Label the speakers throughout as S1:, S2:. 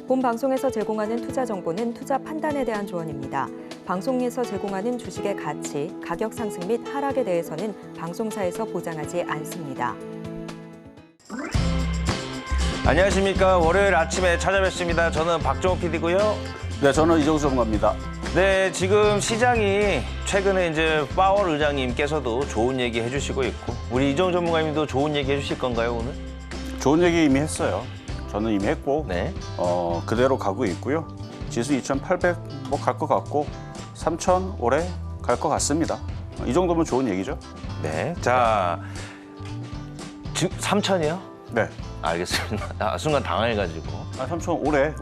S1: 본 방송에서 제공하는 투자 정보는 투자 판단에 대한 조언입니다. 방송에서 제공하는 주식의 가치, 가격 상승 및 하락에 대해서는 방송사에서 보장하지 않습니다.
S2: 안녕하십니까. 월요일 아침에 찾아뵙습니다. 저는 박정호 PD고요.
S3: 네, 저는 이정수 전문가입니다.
S2: 네, 지금 시장이 최근에 이제 파월 의장님께서도 좋은 얘기 해주시고 있고, 우리 이정수 전문가님도 좋은 얘기 해주실 건가요, 오늘?
S3: 좋은 얘기 이미 했어요. 저는 이미 했고,
S2: 네.
S3: 그대로 가고 있고요. 지수 2,800 뭐 갈 것 같고, 3,000 올해 갈 것 같습니다. 이 정도면 좋은 얘기죠.
S2: 네. 자, 3천이요?
S3: 네.
S2: 알겠습니다. 순간 당황해가지고.
S3: 3,000 올해.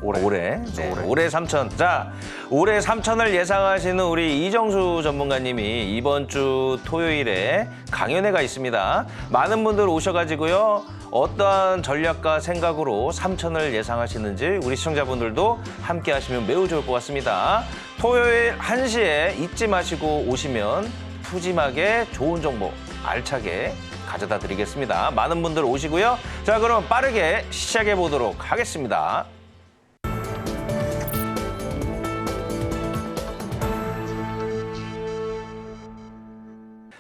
S2: 네. 올해 3천. 자, 올해 3천을 예상하시는 우리 이정수 전문가님이 이번 주 토요일에 강연회가 있습니다. 많은 분들 오셔가지고요. 어떠한 전략과 생각으로 3천을 예상하시는지 우리 시청자분들도 함께 하시면 매우 좋을 것 같습니다. 토요일 1시에 잊지 마시고 오시면 푸짐하게 좋은 정보 알차게 가져다 드리겠습니다. 많은 분들 오시고요. 자, 그럼 빠르게 시작해 보도록 하겠습니다.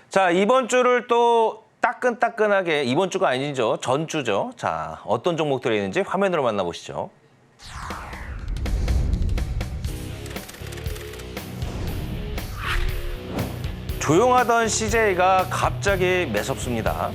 S2: 자, 이번 주를 또 따끈따끈하게, 이번 주가 아니죠. 전주죠. 자, 어떤 종목들이 있는지 화면으로 만나보시죠. 조용하던 CJ가 갑자기 매섭습니다.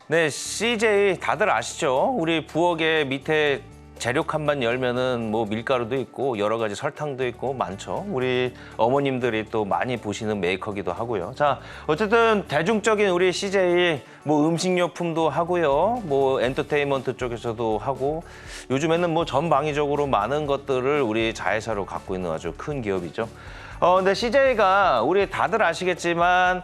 S2: 네, CJ 다들 아시죠? 우리 부엌에 밑에 재료 칸만 열면은 뭐 밀가루도 있고 여러 가지 설탕도 있고 많죠. 우리 어머님들이 또 많이 보시는 메이커기도 하고요. 자, 어쨌든 대중적인 우리 CJ 뭐 음식료품도 하고요. 뭐 엔터테인먼트 쪽에서도 하고 요즘에는 뭐 전방위적으로 많은 것들을 우리 자회사로 갖고 있는 아주 큰 기업이죠. 근데 CJ가 우리 다들 아시겠지만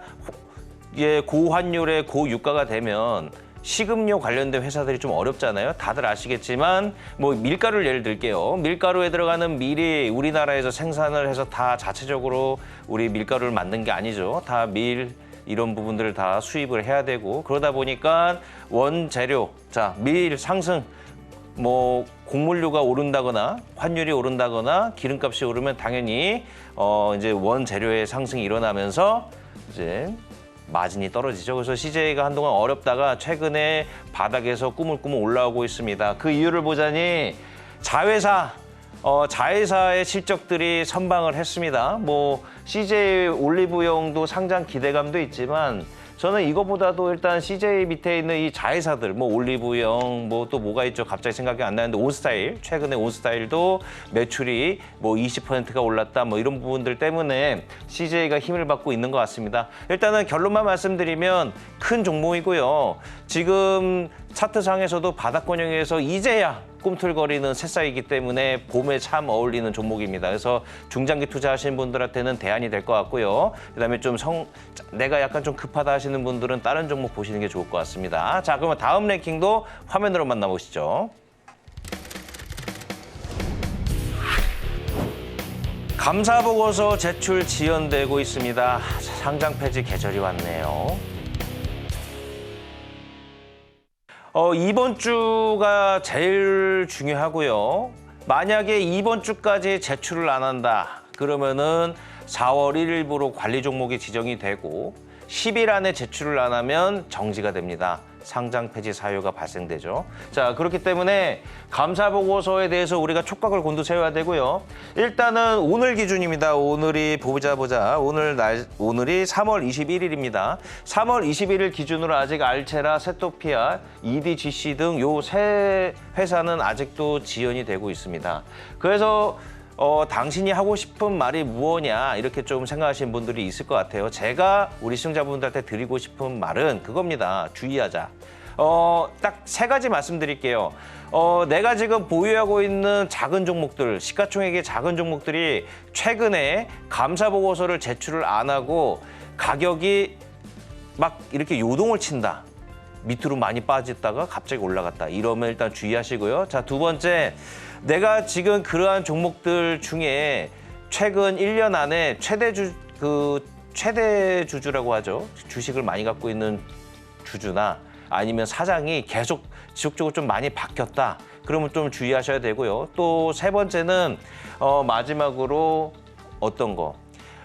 S2: 고환율에 고유가가 되면 식음료 관련된 회사들이 좀 어렵잖아요. 다들 아시겠지만 뭐 밀가루를 예를 들게요. 밀가루에 들어가는 밀이 우리나라에서 생산을 해서 다 자체적으로 우리 밀가루를 만든 게 아니죠. 다 밀 이런 부분들을 다 수입을 해야 되고 그러다 보니까 원재료, 자, 밀 상승, 뭐 곡물류가 오른다거나 환율이 오른다거나 기름값이 오르면 당연히 이제 원재료의 상승이 일어나면서 이제 마진이 떨어지죠. 그래서 CJ가 한동안 어렵다가 최근에 바닥에서 꾸물꾸물 올라오고 있습니다. 그 이유를 보자니 자회사의 실적들이 선방을 했습니다. 뭐 CJ 올리브영도 상장 기대감도 있지만 저는 이거보다도 일단 CJ 밑에 있는 이 자회사들, 뭐 올리브영, 뭐 또 뭐가 있죠? 갑자기 생각이 안 나는데 온스타일, 최근에 온스타일도 매출이 뭐 20%가 올랐다, 뭐 이런 부분들 때문에 CJ가 힘을 받고 있는 것 같습니다. 일단은 결론만 말씀드리면 큰 종목이고요. 지금 차트상에서도 바닥권역에서 이제야 꿈틀거리는 새싹이기 때문에 봄에 참 어울리는 종목입니다. 그래서 중장기 투자하시는 분들한테는 대안이 될 것 같고요. 그다음에 좀 내가 약간 좀 급하다 하시는 분들은 다른 종목 보시는 게 좋을 것 같습니다. 자, 그러면 다음 랭킹도 화면으로 만나보시죠. 감사보고서 제출 지연되고 있습니다. 상장 폐지 계절이 왔네요. 이번 주가 제일 중요하고요. 만약에 이번 주까지 제출을 안 한다. 그러면은 4월 1일부로 관리 종목이 지정이 되고 10일 안에 제출을 안 하면 정지가 됩니다. 상장 폐지 사유가 발생되죠. 자, 그렇기 때문에 감사 보고서에 대해서 우리가 촉각을 곤두세워야 되고요. 일단은 오늘 기준입니다. 오늘이 보자. 오늘이 3월 21일입니다. 3월 21일 기준으로 아직 알체라, 세토피아, EDGC 등 요 세 회사는 아직도 지연이 되고 있습니다. 그래서 당신이 하고 싶은 말이 무엇냐 이렇게 좀 생각하시는 분들이 있을 것 같아요. 제가 우리 시청자분들한테 드리고 싶은 말은 그겁니다. 주의하자. 딱 세 가지 말씀드릴게요. 내가 지금 보유하고 있는 작은 종목들, 시가총액의 작은 종목들이 최근에 감사 보고서를 제출을 안 하고 가격이 막 이렇게 요동을 친다. 밑으로 많이 빠졌다가 갑자기 올라갔다. 이러면 일단 주의하시고요. 자, 두 번째, 내가 지금 그러한 종목들 중에 최근 1년 안에 최대 주주라고 하죠. 주식을 많이 갖고 있는 주주나 아니면 사장이 계속 지속적으로 좀 많이 바뀌었다. 그러면 좀 주의하셔야 되고요. 또 세 번째는 마지막으로 어떤 거.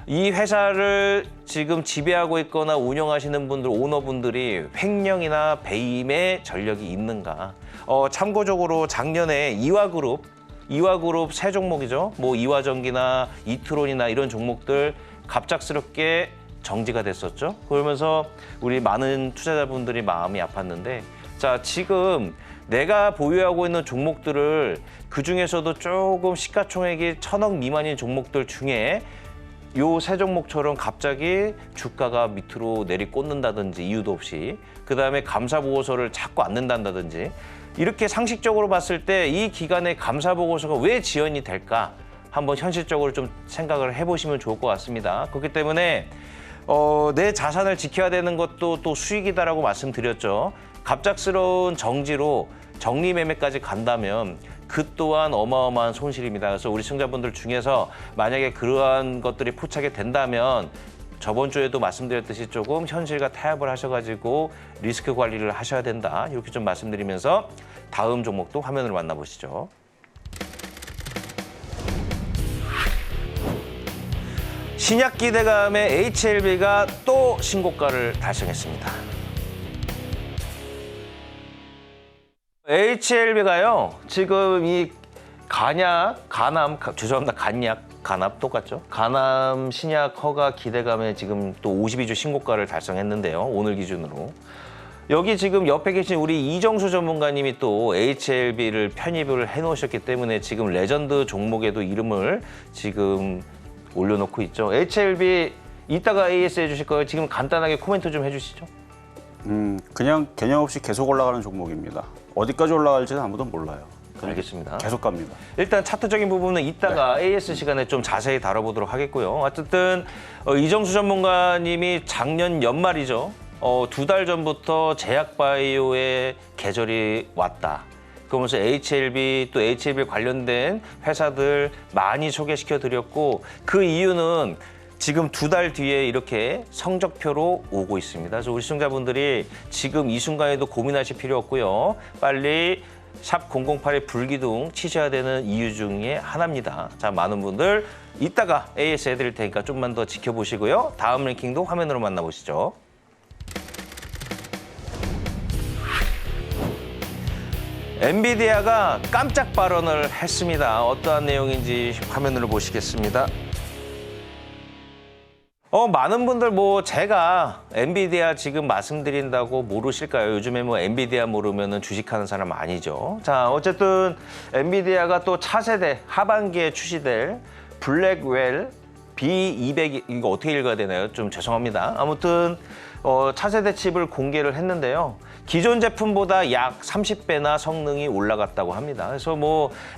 S2: 이 회사를 지금 지배하고 있거나 운영하시는 분들, 오너분들이 횡령이나 배임의 전력이 있는가. 참고적으로 작년에 이화그룹 세 종목이죠. 뭐 이화전기나 이트론이나 이런 종목들 갑작스럽게 정지가 됐었죠. 그러면서 우리 많은 투자자분들이 마음이 아팠는데, 자, 지금 내가 보유하고 있는 종목들을 그중에서도 조금 시가총액이 1,000억 미만인 종목들 중에 요 세 종목처럼 갑자기 주가가 밑으로 내리꽂는다든지 이유도 없이, 그다음에 감사보고서를 자꾸 안 낸다든지, 이렇게 상식적으로 봤을 때 이 기간에 감사보고서가 왜 지연이 될까? 한번 현실적으로 좀 생각을 해보시면 좋을 것 같습니다. 그렇기 때문에 내 자산을 지켜야 되는 것도 또 수익이다라고 말씀드렸죠. 갑작스러운 정지로 정리매매까지 간다면 그 또한 어마어마한 손실입니다. 그래서 우리 시청자분들 중에서 만약에 그러한 것들이 포착이 된다면 저번 주에도 말씀드렸듯이 조금 현실과 타협을 하셔가지고 리스크 관리를 하셔야 된다. 이렇게 좀 말씀드리면서 다음 종목도 화면으로 만나보시죠. 신약 기대감의 HLB가 또 신고가를 달성했습니다. HLB가요, 지금 이 간암 똑같죠? 간암 신약 허가 기대감에 지금 또 52주 신고가를 달성했는데요, 오늘 기준으로. 여기 지금 옆에 계신 우리 이정수 전문가님이 또 HLB를 편입을 해놓으셨기 때문에 지금 레전드 종목에도 이름을 지금 올려놓고 있죠. HLB 이따가 AS 해주실 거예요? 지금 간단하게 코멘트 좀 해주시죠.
S3: 그냥 개념 없이 계속 올라가는 종목입니다. 어디까지 올라갈지는 아무도 몰라요.
S2: 알겠습니다.
S3: 계속 갑니다.
S2: 일단 차트적인 부분은 이따가 AS 시간에 좀 자세히 다뤄보도록 하겠고요. 어쨌든 이정수 전문가님이 작년 연말이죠. 2달 전부터 제약바이오의 계절이 왔다. 그러면서 HLB 또 HLB 관련된 회사들 많이 소개시켜 드렸고, 그 이유는 지금 2달 뒤에 이렇게 성적표로 오고 있습니다. 그래서 우리 시청자분들이 지금 이 순간에도 고민하실 필요 없고요. 빨리 샵 008의 불기둥 치셔야 되는 이유 중에 하나입니다. 자, 많은 분들 이따가 AS 해드릴 테니까 좀만 더 지켜보시고요. 다음 랭킹도 화면으로 만나보시죠. 엔비디아가 깜짝 발언을 했습니다. 어떠한 내용인지 화면으로 보시겠습니다. 많은 분들 제가 엔비디아 지금 말씀드린다고 모르실까요? 요즘에 엔비디아 모르면은 주식하는 사람 아니죠. 자, 어쨌든 엔비디아가 또 차세대 하반기에 출시될 블랙웰 B200, 이거 어떻게 읽어야 되나요? 좀 죄송합니다. 아무튼 차세대 칩을 공개를 했는데요. 기존 제품보다 약 30배나 성능이 올라갔다고 합니다. 그래서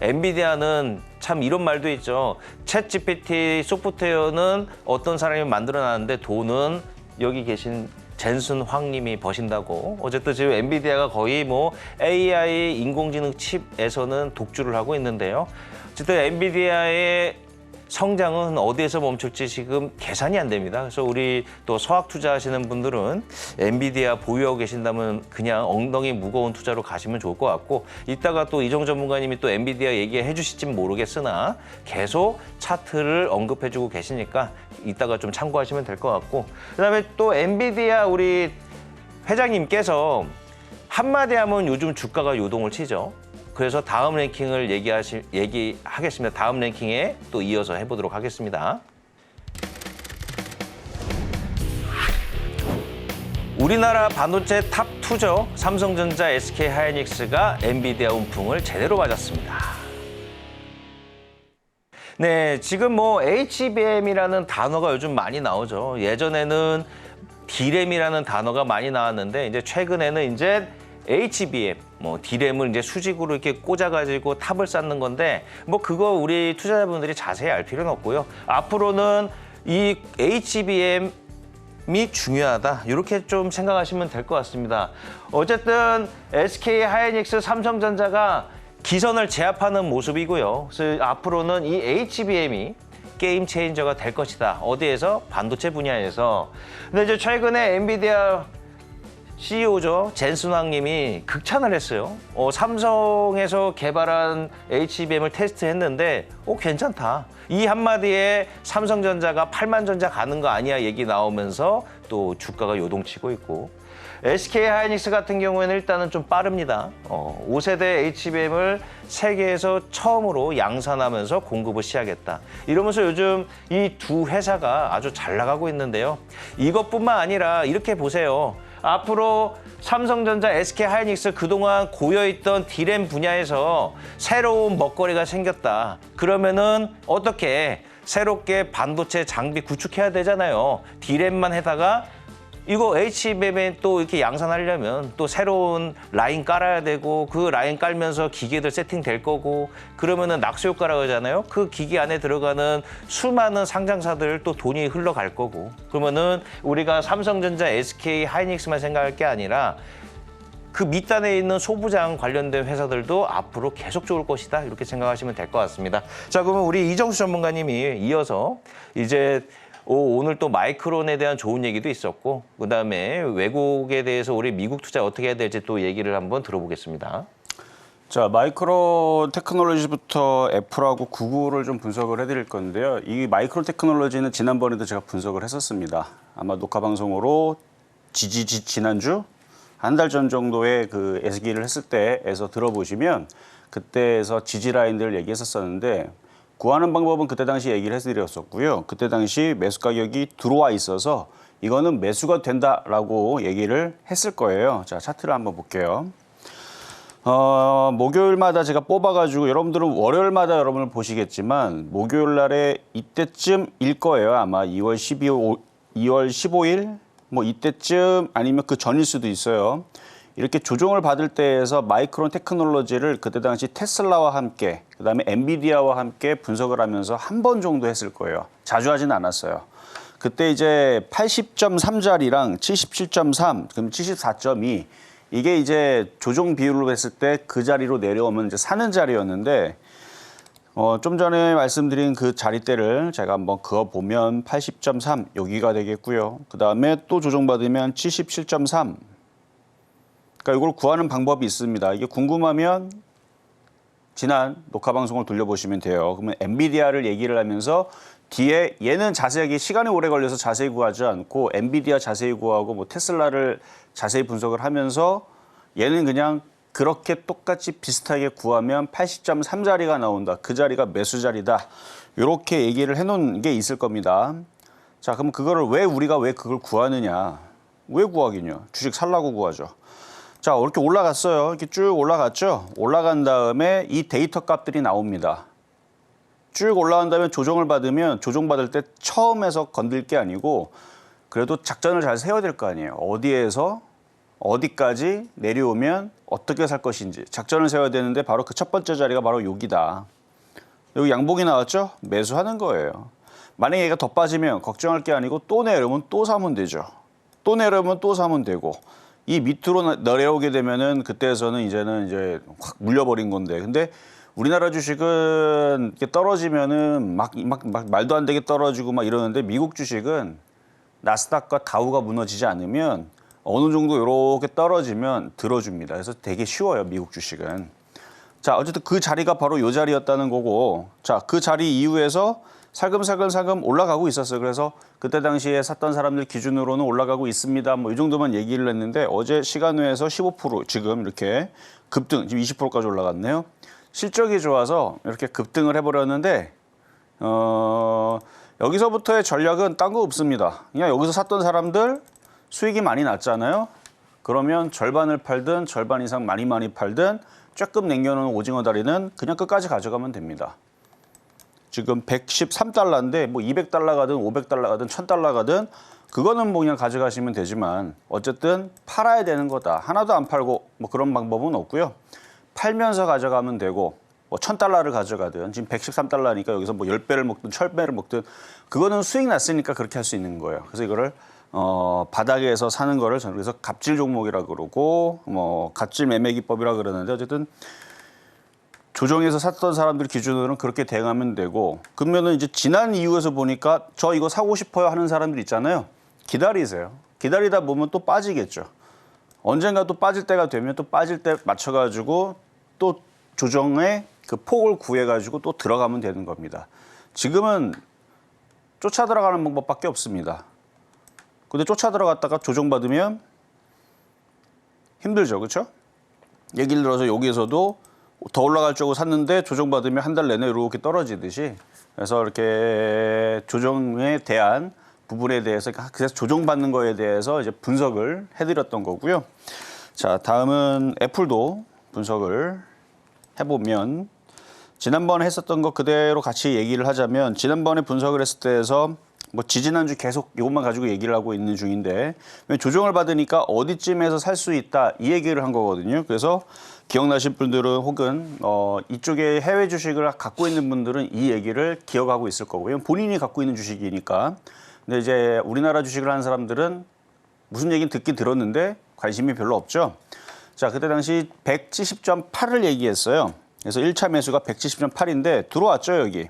S2: 엔비디아는 참 이런 말도 있죠. 챗 GPT 소프트웨어는 어떤 사람이 만들어놨는데 돈은 여기 계신 젠슨 황님이 버신다고. 어쨌든 지금 엔비디아가 거의 AI 인공지능 칩에서는 독주를 하고 있는데요. 어쨌든 엔비디아의 성장은 어디에서 멈출지 지금 계산이 안 됩니다. 그래서 우리 또 서학 투자하시는 분들은 엔비디아 보유하고 계신다면 그냥 엉덩이 무거운 투자로 가시면 좋을 것 같고, 이따가 또 이정 전문가님이 또 엔비디아 얘기해 주실진 모르겠으나 계속 차트를 언급해주고 계시니까 이따가 좀 참고하시면 될 것 같고, 그다음에 또 엔비디아 우리 회장님께서 한마디 하면 요즘 주가가 요동을 치죠. 그래서 다음 랭킹을 얘기하겠습니다. 다음 랭킹에 또 이어서 해보도록 하겠습니다. 우리나라 반도체 탑2죠. 삼성전자, SK하이닉스가 엔비디아 운풍을 제대로 맞았습니다. 네, 지금 HBM이라는 단어가 요즘 많이 나오죠. 예전에는 D램이라는 단어가 많이 나왔는데, 이제 최근에는 이제 HBM, D램을 이제 수직으로 이렇게 꽂아가지고 탑을 쌓는 건데, 그거 우리 투자자분들이 자세히 알 필요는 없고요. 앞으로는 이 HBM이 중요하다. 이렇게 좀 생각하시면 될 것 같습니다. 어쨌든 SK하이닉스, 삼성전자가 기선을 제압하는 모습이고요. 그래서 앞으로는 이 HBM이 게임 체인저가 될 것이다. 어디에서? 반도체 분야에서. 근데 이제 최근에 엔비디아 CEO죠. 젠슨 황님이 극찬을 했어요. 삼성에서 개발한 HBM을 테스트했는데 괜찮다. 이 한마디에 삼성전자가 8만 전자 가는 거 아니야 얘기 나오면서 또 주가가 요동치고 있고 SK하이닉스 같은 경우에는 일단은 좀 빠릅니다. 5세대 HBM을 세계에서 처음으로 양산하면서 공급을 시작했다. 이러면서 요즘 이 두 회사가 아주 잘 나가고 있는데요. 이것뿐만 아니라 이렇게 보세요. 앞으로 삼성전자, SK하이닉스 그동안 고여있던 D램 분야에서 새로운 먹거리가 생겼다. 그러면은 어떻게 새롭게 반도체 장비 구축해야 되잖아요. D램만 해다가 이거 HBM에 또 이렇게 양산하려면 또 새로운 라인 깔아야 되고 그 라인 깔면서 기계들 세팅될 거고 그러면은 낙수 효과라고 하잖아요. 그 기계 안에 들어가는 수많은 상장사들 또 돈이 흘러갈 거고 그러면은 우리가 삼성전자, SK 하이닉스만 생각할 게 아니라 그 밑단에 있는 소부장 관련된 회사들도 앞으로 계속 좋을 것이다. 이렇게 생각하시면 될 것 같습니다. 자, 그러면 우리 이정수 전문가님이 이어서 이제 오늘 또 마이크론에 대한 좋은 얘기도 있었고 그다음에 외국에 대해서 우리 미국 투자 어떻게 해야 될지 또 얘기를 한번 들어보겠습니다.
S3: 자, 마이크론 테크놀로지부터 애플하고 구글을 좀 분석을 해드릴 건데요. 이 마이크론 테크놀로지는 지난번에도 제가 분석을 했었습니다. 아마 녹화 방송으로 지난주 한 달 전 정도에 그 예기를 했을 때에서 들어보시면 그때에서 지지 라인들을 얘기했었는데 구하는 방법은 그때 당시 얘기를 해드렸었고요. 그때 당시 매수 가격이 들어와 있어서 이거는 매수가 된다라고 얘기를 했을 거예요. 자, 차트를 한번 볼게요. 목요일마다 제가 뽑아가지고 여러분들은 월요일마다 여러분을 보시겠지만 목요일 날에 이때쯤일 거예요. 아마 2월 15일 뭐 이때쯤 아니면 그 전일 수도 있어요. 이렇게 조정을 받을 때에서 마이크론 테크놀로지를 그때 당시 테슬라와 함께 그다음에 엔비디아와 함께 분석을 하면서 한 번 정도 했을 거예요. 자주 하진 않았어요. 그때 이제 80.3짜리랑 77.3, 그럼 74.2 이게 이제 조정 비율로 했을 때 그 자리로 내려오면 이제 사는 자리였는데 좀 전에 말씀드린 그 자리대를 제가 한번 그어보면 80.3 여기가 되겠고요. 그다음에 또 조정받으면 77.3 그러니까 이걸 구하는 방법이 있습니다. 이게 궁금하면 지난 녹화 방송을 돌려보시면 돼요. 그러면 엔비디아를 얘기를 하면서 뒤에 얘는 자세하게 시간이 오래 걸려서 자세히 구하지 않고 엔비디아 자세히 구하고 뭐 테슬라를 자세히 분석을 하면서 얘는 그냥 그렇게 똑같이 비슷하게 구하면 80.3자리가 나온다. 그 자리가 매수 자리다. 이렇게 얘기를 해놓은 게 있을 겁니다. 자, 그럼 그거를 우리가 왜 그걸 구하느냐? 왜 구하겠냐? 주식 살라고 구하죠. 자, 이렇게 올라갔어요. 이렇게 쭉 올라갔죠. 올라간 다음에 이 데이터 값들이 나옵니다. 쭉 올라간 다음에 조정을 받으면 조정받을 때 처음에서 건들 게 아니고 그래도 작전을 잘 세워야 될 거 아니에요. 어디에서 어디까지 내려오면 어떻게 살 것인지 작전을 세워야 되는데 바로 그 첫 번째 자리가 바로 여기다. 여기 양봉이 나왔죠? 매수하는 거예요. 만약에 얘가 더 빠지면 걱정할 게 아니고 또 내려오면 또 사면 되죠. 또 내려오면 또 사면 되고 이 밑으로 내려오게 되면은 그때에서는 이제는 이제 확 물려버린 건데 근데 우리나라 주식은 이렇게 떨어지면은 막 말도 안 되게 떨어지고 막 이러는데 미국 주식은 나스닥과 다우가 무너지지 않으면 어느 정도 이렇게 떨어지면 들어줍니다. 그래서 되게 쉬워요, 미국 주식은. 자, 어쨌든 그 자리가 바로 이 자리였다는 거고 자, 그 자리 이후에서 살금살금 올라가고 있었어요. 그래서 그때 당시에 샀던 사람들 기준으로는 올라가고 있습니다. 뭐 이 정도만 얘기를 했는데 어제 시간외에서 15% 지금 이렇게 급등, 지금 20%까지 올라갔네요. 실적이 좋아서 이렇게 급등을 해버렸는데 여기서부터의 전략은 딴 거 없습니다. 그냥 여기서 샀던 사람들 수익이 많이 났잖아요. 그러면 절반을 팔든 절반 이상 많이 팔든 조금 남겨놓은 오징어 다리는 그냥 끝까지 가져가면 됩니다. 지금 113달러인데 뭐 200달러 가든 500달러 가든 1000달러 가든 그거는 뭐 그냥 가져가시면 되지만 어쨌든 팔아야 되는 거다. 하나도 안 팔고 뭐 그런 방법은 없고요. 팔면서 가져가면 되고 뭐 1000달러를 가져가든 지금 113달러니까 여기서 뭐 10배를 먹든 1000배를 먹든 그거는 수익 났으니까 그렇게 할 수 있는 거예요. 그래서 이거를 바닥에서 사는 거를 저는 그래서 갑질 종목이라 그러고 뭐 갑질 매매 기법이라 그러는데 어쨌든 조정에서 샀던 사람들 기준으로는 그렇게 대응하면 되고 그러면은 이제 지난 이후에서 보니까 저 이거 사고 싶어요 하는 사람들 있잖아요. 기다리세요. 기다리다 보면 또 빠지겠죠. 언젠가 또 빠질 때가 되면 또 빠질 때 맞춰가지고 또 조정의 그 폭을 구해가지고 또 들어가면 되는 겁니다. 지금은 쫓아 들어가는 방법밖에 없습니다. 근데 쫓아 들어갔다가 조정받으면 힘들죠, 그렇죠? 예를 들어서 여기에서도 더 올라갈 줄 알고 샀는데 조정받으면 한 달 내내 이렇게 떨어지듯이, 그래서 이렇게 조정에 대한 부분에 대해서, 그래서 조정받는 거에 대해서 이제 분석을 해드렸던 거고요. 자, 다음은 애플도 분석을 해보면, 지난번에 했었던 거 그대로 같이 얘기를 하자면, 지난번에 분석을 했을 때에서 뭐 지지난주 계속 이것만 가지고 얘기를 하고 있는 중인데, 조정을 받으니까 어디쯤에서 살 수 있다 이 얘기를 한 거거든요. 그래서 기억나실 분들은 혹은 이쪽에 해외 주식을 갖고 있는 분들은 이 얘기를 기억하고 있을 거고요. 본인이 갖고 있는 주식이니까. 근데 이제 우리나라 주식을 하는 사람들은 무슨 얘기는 듣긴 들었는데 관심이 별로 없죠. 자, 그때 당시 170.8을 얘기했어요. 그래서 1차 매수가 170.8인데 들어왔죠, 여기.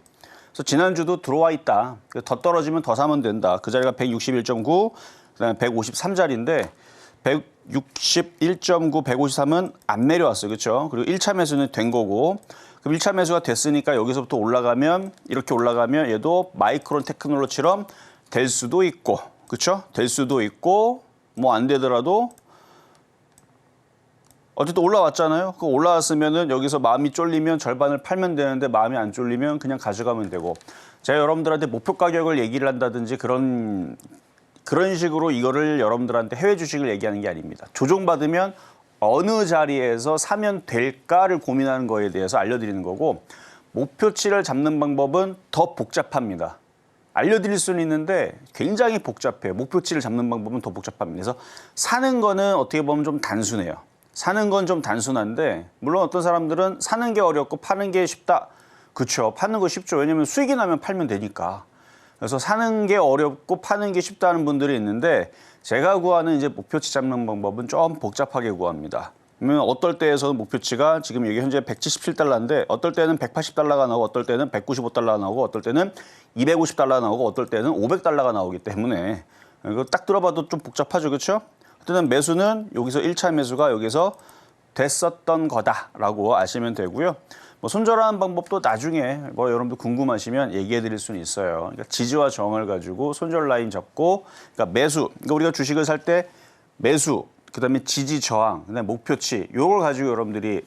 S3: 그래서 지난주도 들어와 있다. 더 떨어지면 더 사면 된다. 그 자리가 161.9, 그다음에 153자리인데 161.9, 153은 안 내려왔어요. 그렇죠? 그리고 1차 매수는 된 거고, 그럼 1차 매수가 됐으니까 여기서부터 올라가면, 이렇게 올라가면 얘도 마이크론 테크놀로지처럼 될 수도 있고, 그렇죠? 될 수도 있고, 뭐 안 되더라도 어쨌든 올라왔잖아요. 그 올라왔으면은 여기서 마음이 쫄리면 절반을 팔면 되는데, 마음이 안 쫄리면 그냥 가져가면 되고, 제가 여러분들한테 목표 가격을 얘기를 한다든지 그런 식으로 이거를 여러분들한테 해외 주식을 얘기하는 게 아닙니다. 조정받으면 어느 자리에서 사면 될까를 고민하는 거에 대해서 알려드리는 거고, 목표치를 잡는 방법은 더 복잡합니다. 알려드릴 수는 있는데 굉장히 복잡해요. 목표치를 잡는 방법은 더 복잡합니다. 그래서 사는 거는 어떻게 보면 좀 단순해요. 사는 건 좀 단순한데, 물론 어떤 사람들은 사는 게 어렵고 파는 게 쉽다. 그렇죠. 파는 거 쉽죠. 왜냐하면 수익이 나면 팔면 되니까. 그래서 사는 게 어렵고 파는 게 쉽다는 분들이 있는데, 제가 구하는 이제 목표치 잡는 방법은 좀 복잡하게 구합니다. 그러면 어떨 때에서는 목표치가 지금 여기 현재 177달러인데 어떨 때는 180달러가 나오고, 어떨 때는 195달러가 나오고, 어떨 때는 250달러가 나오고, 어떨 때는 500달러가 나오기 때문에 이거 딱 들어봐도 좀 복잡하죠, 그렇죠? 어쨌든 매수는 여기서 1차 매수가 여기서 됐었던 거다라고 아시면 되고요. 뭐 손절하는 방법도 나중에 뭐 여러분들 궁금하시면 얘기해 드릴 수는 있어요. 그러니까 지지와 저항을 가지고 손절 라인 잡고, 그러니까 매수, 그러니까 우리가 주식을 살 때 매수, 그다음에 지지 저항, 그다음에 목표치, 요걸 가지고 여러분들이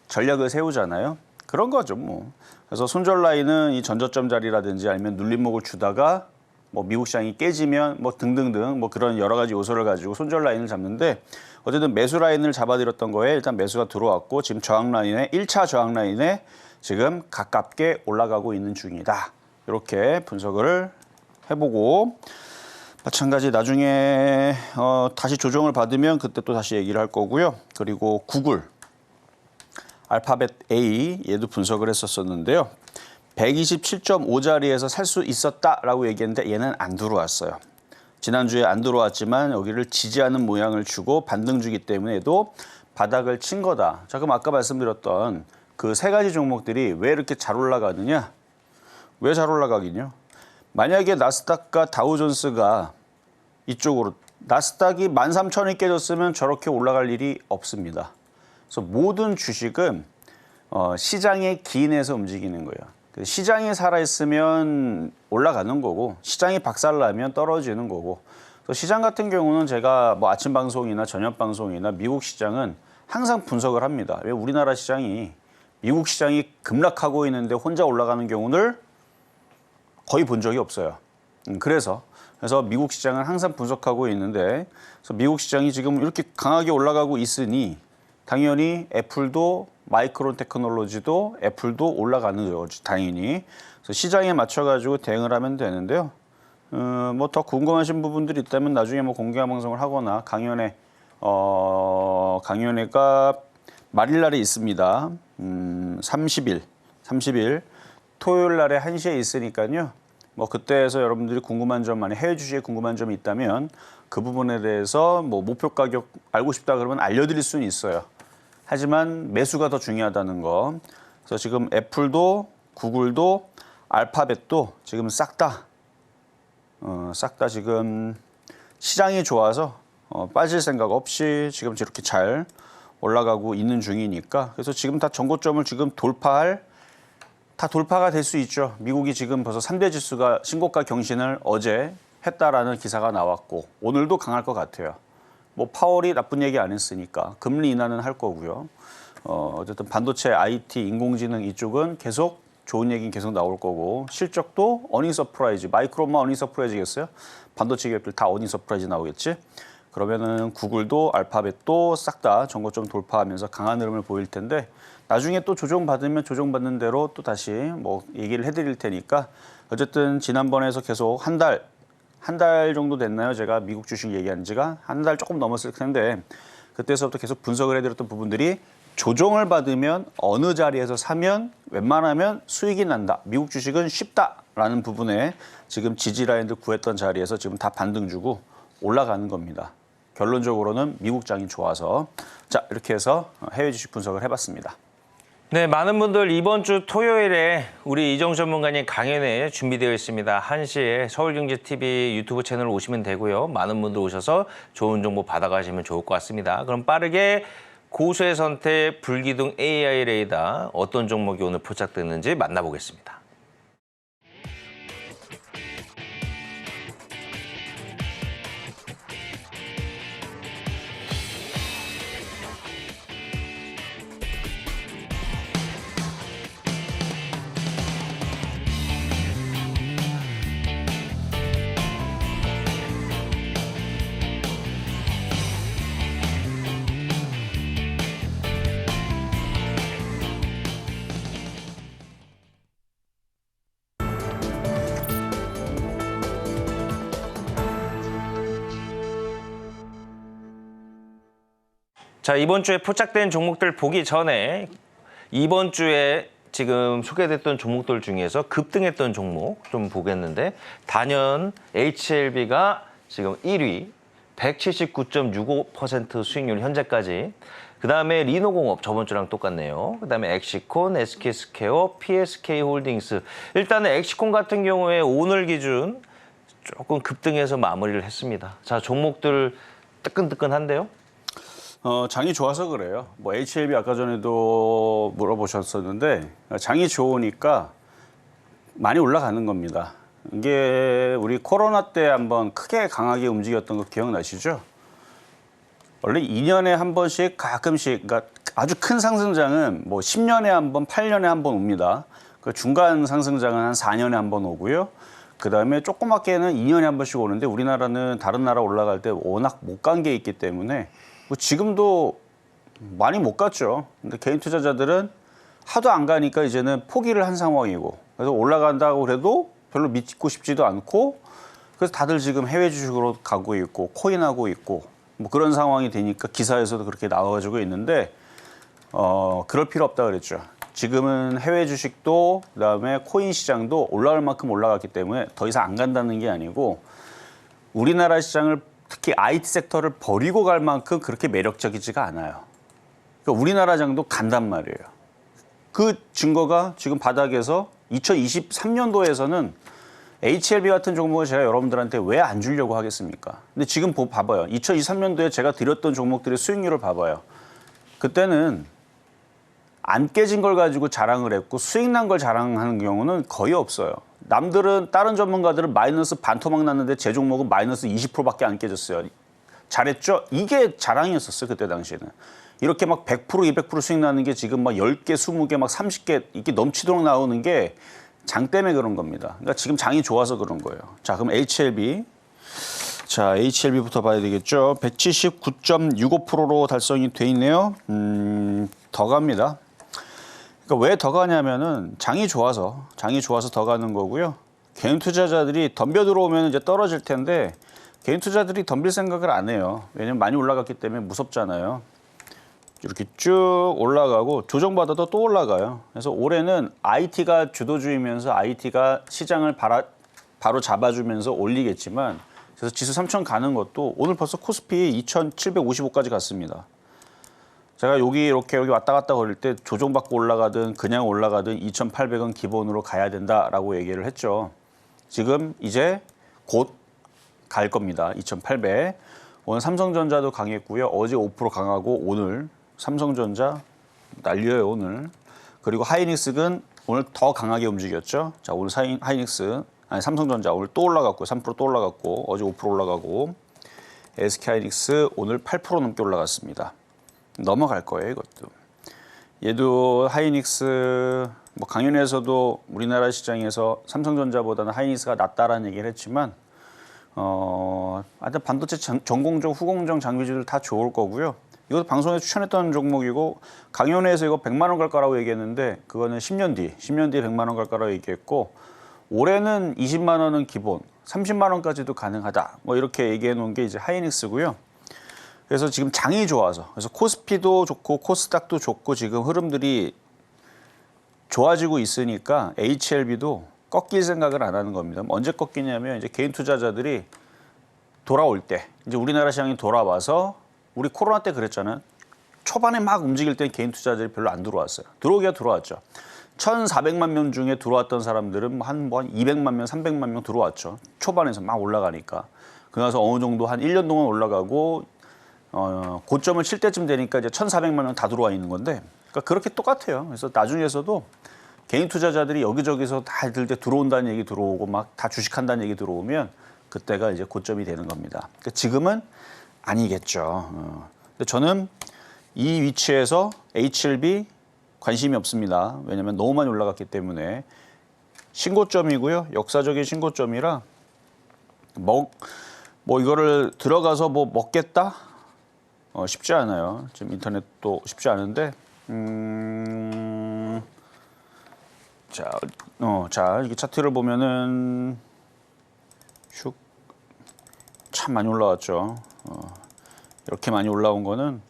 S3: 전략을 세우잖아요. 그런 거죠, 뭐. 그래서 손절 라인은 이 전저점 자리라든지 아니면 눌림목을 주다가 뭐 미국 시장이 깨지면 뭐 등등등 뭐 그런 여러 가지 요소를 가지고 손절 라인을 잡는데, 어쨌든 매수 라인을 잡아드렸던 거에 일단 매수가 들어왔고, 지금 저항 라인에 1차 저항 라인에 지금 가깝게 올라가고 있는 중이다. 이렇게 분석을 해보고, 마찬가지 나중에 다시 조정을 받으면 그때 또 다시 얘기를 할 거고요. 그리고 구글, 알파벳 A, 얘도 분석을 했었는데요. 127.5자리에서 살 수 있었다라고 얘기했는데 얘는 안 들어왔어요. 지난주에 안 들어왔지만 여기를 지지하는 모양을 주고 반등 주기 때문에 도 바닥을 친 거다. 자, 그럼 아까 말씀드렸던 그 세 가지 종목들이 왜 이렇게 잘 올라가느냐? 왜 잘 올라가긴요? 만약에 나스닥과 다우존스가 이쪽으로, 나스닥이 13,000이 깨졌으면 저렇게 올라갈 일이 없습니다. 그래서 모든 주식은 시장의 기인에서 움직이는 거예요. 시장이 살아있으면 올라가는 거고, 시장이 박살나면 떨어지는 거고. 그래서 시장 같은 경우는 제가 뭐 아침 방송이나 저녁 방송이나 미국 시장은 항상 분석을 합니다. 왜 우리나라 시장이, 미국 시장이 급락하고 있는데 혼자 올라가는 경우를 거의 본 적이 없어요. 그래서 미국 시장은 항상 분석하고 있는데, 그래서 미국 시장이 지금 이렇게 강하게 올라가고 있으니 당연히 애플도, 마이크론 테크놀로지도, 애플도 올라가는 거죠, 당연히. 그래서 시장에 맞춰가지고 대응을 하면 되는데요. 뭐 더 궁금하신 부분들이 있다면 나중에 뭐 공개 방송을 하거나 강연회가 말일 날에 있습니다. 30일 토요일 날에 1시에 있으니까요. 뭐 그때에서 여러분들이 궁금한 점, 만약 해외 주식에 궁금한 점이 있다면 그 부분에 대해서 뭐 목표 가격 알고 싶다 그러면 알려드릴 수는 있어요. 하지만 매수가 더 중요하다는 거. 그래서 지금 애플도, 구글도, 알파벳도 지금 싹 다 지금 시장이 좋아서 빠질 생각 없이 지금 저렇게 잘 올라가고 있는 중이니까 그래서 지금 다 전고점을 지금 다 돌파가 될 수 있죠. 미국이 지금 벌써 3대 지수가 신고가 경신을 어제 했다라는 기사가 나왔고 오늘도 강할 것 같아요. 뭐 파월이 나쁜 얘기 안 했으니까 금리 인하는 할 거고요. 어쨌든 반도체, IT, 인공지능 이쪽은 계속 좋은 얘기는 계속 나올 거고 실적도 어닝 서프라이즈, 마이크론만 어닝 서프라이즈겠어요? 반도체 기업들 다 어닝 서프라이즈 나오겠지? 그러면은 구글도 알파벳도 싹 다 전고점 돌파하면서 강한 흐름을 보일 텐데 나중에 또 조정받으면 조정받는 대로 또 다시 뭐 얘기를 해드릴 테니까 어쨌든 지난번에서 계속 한 달 정도 됐나요? 제가 미국 주식 얘기한 지가 한 달 조금 넘었을 텐데 그때서부터 계속 분석을 해드렸던 부분들이 조정을 받으면 어느 자리에서 사면 웬만하면 수익이 난다. 미국 주식은 쉽다라는 부분에 지금 지지라인들 구했던 자리에서 지금 다 반등 주고 올라가는 겁니다. 결론적으로는 미국장이 좋아서 자 이렇게 해서 해외 주식 분석을 해봤습니다.
S2: 네, 많은 분들 이번 주 토요일에 우리 이정수 전문가님 강연회 준비되어 있습니다. 1시에 서울경제TV 유튜브 채널 오시면 되고요. 많은 분들 오셔서 좋은 정보 받아가시면 좋을 것 같습니다. 그럼 빠르게 고수의 선택 불기둥 AI 레이더 어떤 종목이 오늘 포착됐는지 만나보겠습니다. 자, 이번 주에 포착된 종목들 보기 전에 이번 주에 지금 소개됐던 종목들 중에서 급등했던 종목 좀 보겠는데 단연 HLB가 지금 1위 179.65% 수익률 현재까지 그다음에 리노공업 저번 주랑 똑같네요. 그다음에 엑시콘, SK스퀘어, PSK홀딩스 일단은 엑시콘 같은 경우에 오늘 기준 조금 급등해서 마무리를 했습니다. 자, 종목들 뜨끈뜨끈한데요.
S3: 장이 좋아서 그래요. 뭐 HLB 아까 전에도 물어보셨었는데 장이 좋으니까 많이 올라가는 겁니다. 이게 우리 코로나 때 한번 크게 강하게 움직였던 거 기억나시죠? 원래 2년에 한 번씩 가끔씩 그러니까 아주 큰 상승장은 뭐 10년에 한 번, 8년에 한 번 옵니다. 그 중간 상승장은 한 4년에 한 번 오고요. 그다음에 조그맣게는 2년에 한 번씩 오는데 우리나라는 다른 나라 올라갈 때 워낙 못 간 게 있기 때문에 뭐 지금도 많이 못 갔죠. 근데 개인 투자자들은 하도 안 가니까 이제는 포기를 한 상황이고 그래서 올라간다고 그래도 별로 믿고 싶지도 않고 그래서 다들 지금 해외 주식으로 가고 있고 코인하고 있고 뭐 그런 상황이 되니까 기사에서도 그렇게 나와가지고 있는데 그럴 필요 없다 그랬죠. 지금은 해외 주식도 그다음에 코인 시장도 올라갈 만큼 올라갔기 때문에 더 이상 안 간다는 게 아니고 우리나라 시장을 특히 IT 섹터를 버리고 갈 만큼 그렇게 매력적이지가 않아요. 그러니까 우리나라 장도 간단 말이에요. 그 증거가 지금 바닥에서 2023년도에서는 HLB 같은 종목을 제가 여러분들한테 왜 안 주려고 하겠습니까? 근데 지금 봐봐요. 2023년도에 제가 드렸던 종목들의 수익률을 봐봐요. 그때는 안 깨진 걸 가지고 자랑을 했고 수익 난 걸 자랑하는 경우는 거의 없어요. 남들은 다른 전문가들은 마이너스 반토막 났는데 제 종목은 마이너스 20%밖에 안 깨졌어요. 잘했죠? 이게 자랑이었었어요. 그때 당시에는. 이렇게 막 100%, 200% 수익 나는 게 지금 막 10개, 20개, 막 30개 이렇게 넘치도록 나오는 게 장 때문에 그런 겁니다. 그러니까 지금 장이 좋아서 그런 거예요. 자, 그럼 HLB. 자, HLB부터 봐야 되겠죠. 179.65%로 달성이 돼 있네요. 더 갑니다. 그러니까 왜 더 가냐면은 장이 좋아서 더 가는 거고요. 개인 투자자들이 덤벼 들어오면 이제 떨어질 텐데 개인 투자들이 덤빌 생각을 안 해요. 왜냐면 많이 올라갔기 때문에 무섭잖아요. 이렇게 쭉 올라가고 조정받아도 또 올라가요. 그래서 올해는 IT가 주도주이면서 IT가 시장을 바로 잡아주면서 올리겠지만 그래서 지수 3,000 가는 것도 오늘 벌써 코스피 2,755까지 갔습니다. 제가 여기 이렇게 여기 왔다 갔다 거릴 때 조정받고 올라가든 그냥 올라가든 2,800은 기본으로 가야 된다라고 얘기를 했죠. 지금 이제 곧 갈 겁니다. 2,800. 오늘 삼성전자도 강했고요. 어제 5% 강하고 오늘 삼성전자 날려요 오늘. 그리고 하이닉스는 오늘 더 강하게 움직였죠. 자 오늘 삼성전자 오늘 또 올라갔고 3% 또 올라갔고 어제 5% 올라가고 SK하이닉스 오늘 8% 넘게 올라갔습니다. 넘어갈 거예요 이것도. 얘도 하이닉스 뭐 강연에서도 우리나라 시장에서 삼성전자보다는 하이닉스가 낫다라는 얘기를 했지만 하여튼 반도체 전공정, 후공정 장비주들 다 좋을 거고요. 이것도 방송에 추천했던 종목이고 강연회에서 이거 100만 원 갈 거라고 얘기했는데 그거는 10년 뒤에 100만 원 갈 거라고 얘기했고 올해는 20만 원은 기본, 30만 원까지도 가능하다. 뭐 이렇게 얘기해 놓은 게 이제 하이닉스고요. 그래서 지금 장이 좋아서 그래서 코스피도 좋고 코스닥도 좋고 지금 흐름들이 좋아지고 있으니까 HLB도 꺾일 생각을 안 하는 겁니다. 언제 꺾이냐면 이제 개인 투자자들이 돌아올 때 이제 우리나라 시장이 돌아와서 우리 코로나 때 그랬잖아요. 초반에 막 움직일 때 개인 투자자들이 별로 안 들어왔어요. 들어오기가 들어왔죠. 1,400만 명 중에 들어왔던 사람들은 한 200만 명, 300만 명 들어왔죠. 초반에서 막 올라가니까. 그래서 어느 정도 한 1년 동안 올라가고 고점을 칠 때쯤 되니까 이제 1,400만 명 다 들어와 있는 건데 그러니까 그렇게 똑같아요. 그래서 나중에서도 개인 투자자들이 여기저기서 다들 들어온다는 얘기 들어오고 막 다 주식한다는 얘기 들어오면 그때가 이제 고점이 되는 겁니다. 그러니까 지금은 아니겠죠. 근데 저는 이 위치에서 HLB 관심이 없습니다. 왜냐하면 너무 많이 올라갔기 때문에 신고점이고요. 역사적인 신고점이라 뭐 이거를 들어가서 뭐 먹겠다? 쉽지 않아요. 지금 인터넷도 쉽지 않은데 자 이게 차트를 보면은 참 많이 올라왔죠. 이렇게 많이 올라온 거는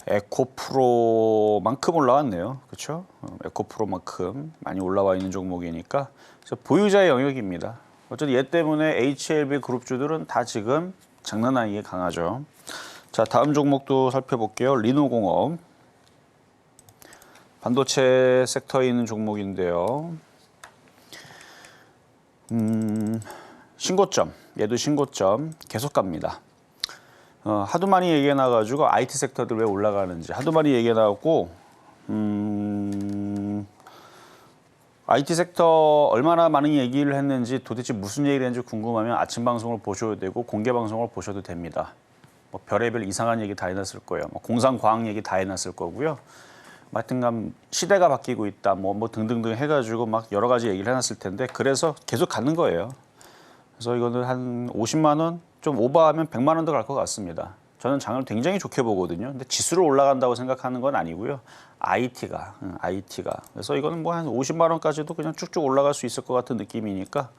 S3: 에코프로만큼 올라왔네요. 그렇죠? 에코프로만큼 많이 올라와 있는 종목이니까 그래서 보유자의 영역입니다. 어쨌든 얘 때문에 HLB 그룹주들은 다 지금 장난 아니게 강하죠. 자, 다음 종목도 살펴볼게요. 리노공업. 반도체 섹터에 있는 종목인데요. 신고점, 얘도 신고점 계속 갑니다. 하도 많이 얘기해 나가지고 IT 섹터들 왜 올라가는지 하도 많이 얘기해 나왔고 IT 섹터 얼마나 많은 얘기를 했는지 도대체 무슨 얘기를 했는지 궁금하면 아침 방송을 보셔도 되고 공개 방송을 보셔도 됩니다. 뭐 별의별 이상한 얘기 다 해놨을 거예요. 뭐 공상과학 얘기 다 해놨을 거고요. 하여튼간 시대가 바뀌고 있다 뭐 등등등 해가지고 막 여러 가지 얘기를 해놨을 텐데 그래서 계속 가는 거예요. 그래서 이거는 한 50만 원 좀 오버하면 100만 원도 갈 것 같습니다. 저는 장을 굉장히 좋게 보거든요. 근데 지수로 올라간다고 생각하는 건 아니고요. IT가. 그래서 이거는 뭐 한 50만 원까지도 그냥 쭉쭉 올라갈 수 있을 것 같은 느낌이니까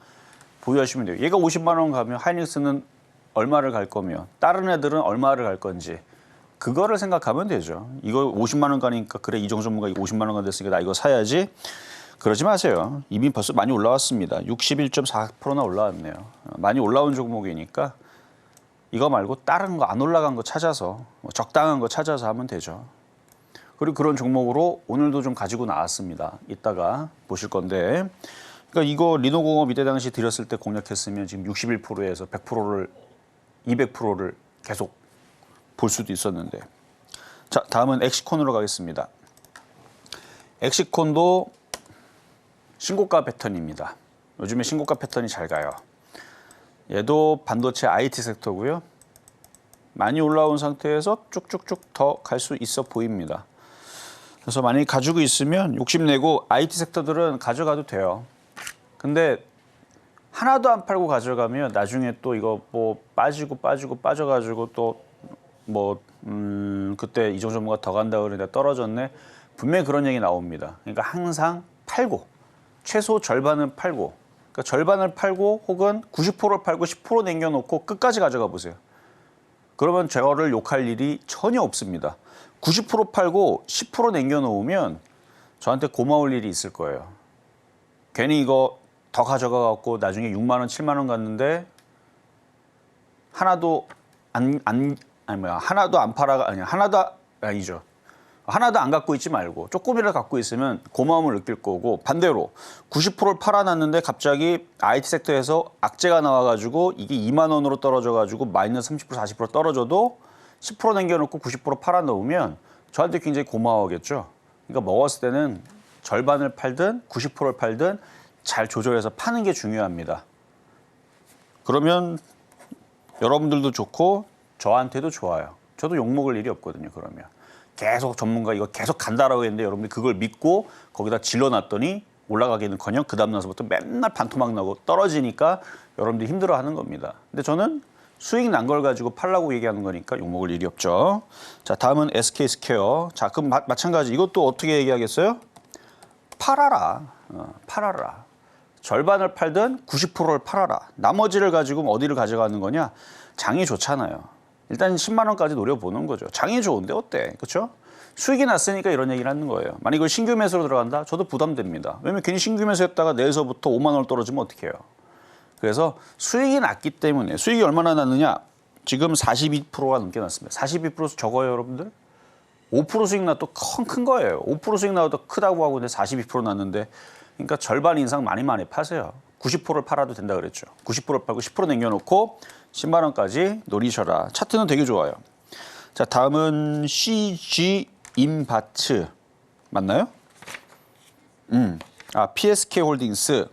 S3: 보유하시면 돼요. 얘가 50만 원 가면 하이닉스는 얼마를 갈 거며 다른 애들은 얼마를 갈 건지 그거를 생각하면 되죠. 이거 50만 원 가니까 그래 이정 전문가 50만 원 됐으니까 나 이거 사야지. 그러지 마세요. 이미 벌써 많이 올라왔습니다. 61.4%나 올라왔네요. 많이 올라온 종목이니까 이거 말고 다른 거 안 올라간 거 찾아서 적당한 거 찾아서 하면 되죠. 그리고 그런 종목으로 오늘도 좀 가지고 나왔습니다. 이따가 보실 건데 그러니까 이거 리노공업 이때 당시 드렸을 때 공략했으면 지금 61%에서 100%를 200%를 계속 볼 수도 있었는데 자 다음은 엑시콘으로 가겠습니다. 엑시콘도 신고가 패턴입니다. 요즘에 신고가 패턴이 잘 가요. 얘도 반도체 IT 섹터고요. 많이 올라온 상태에서 쭉쭉쭉 더 갈 수 있어 보입니다. 그래서 만약에 가지고 있으면 욕심내고 IT 섹터들은 가져가도 돼요. 근데 하나도 안 팔고 가져가면 나중에 또 이거 뭐 빠져가지고 또 뭐 그때 이정 전문가 더 간다 그러는데 떨어졌네. 분명히 그런 얘기 나옵니다. 그러니까 항상 팔고 최소 절반은 팔고 그러니까 절반을 팔고 혹은 90%를 팔고 10% 남겨놓고 끝까지 가져가 보세요. 그러면 저를 욕할 일이 전혀 없습니다. 90% 팔고 10% 남겨놓으면 저한테 고마울 일이 있을 거예요. 괜히 이거 더 가져가 갖고 나중에 6만 원, 7만 원 갔는데 하나도 안 팔아가 아니죠. 하나도 안 갖고 있지 말고 조금이라도 갖고 있으면 고마움을 느낄 거고 반대로 90%를 팔아놨는데 갑자기 IT 섹터에서 악재가 나와가지고 이게 2만 원으로 떨어져가지고 마이너스 30% 40% 떨어져도 10% 남겨놓고 90% 팔아놓으면 저한테 굉장히 고마워하겠죠. 그러니까 먹었을 때는 절반을 팔든 90%를 팔든 잘 조절해서 파는 게 중요합니다. 그러면 여러분들도 좋고 저한테도 좋아요. 저도 욕먹을 일이 없거든요. 그러면 계속 전문가 이거 계속 간다라고 했는데 여러분들이 그걸 믿고 거기다 질러놨더니 올라가기는커녕 그 다음 날서부터 맨날 반토막 나고 떨어지니까 여러분들이 힘들어하는 겁니다. 근데 저는 수익 난 걸 가지고 팔라고 얘기하는 거니까 욕먹을 일이 없죠. 자, 다음은 SK스퀘어. 자, 그럼 마찬가지. 이것도 어떻게 얘기하겠어요? 팔아라. 팔아라. 절반을 팔든 90%를 팔아라. 나머지를 가지고 어디를 가져가는 거냐? 장이 좋잖아요. 일단 10만 원까지 노려보는 거죠. 장이 좋은데 어때? 그렇죠? 수익이 났으니까 이런 얘기를 하는 거예요. 만약 이걸 신규 매수로 들어간다? 저도 부담됩니다. 왜냐면 괜히 신규 매수했다가 내에서부터 5만 원을 떨어지면 어떡해요? 그래서 수익이 났기 때문에 수익이 얼마나 났느냐? 지금 42%가 넘게 났습니다. 42% 적어요, 여러분들? 5% 수익 나도 큰 거예요. 5% 수익 나도 크다고 하고 근데 42% 났는데 그러니까 절반 이상 많이 파세요. 90%를 팔아도 된다 그랬죠. 90%를 팔고 10% 남겨놓고 10만 원까지 노리셔라. 차트는 되게 좋아요. 자, 다음은 CG 인바츠 맞나요? PSK 홀딩스.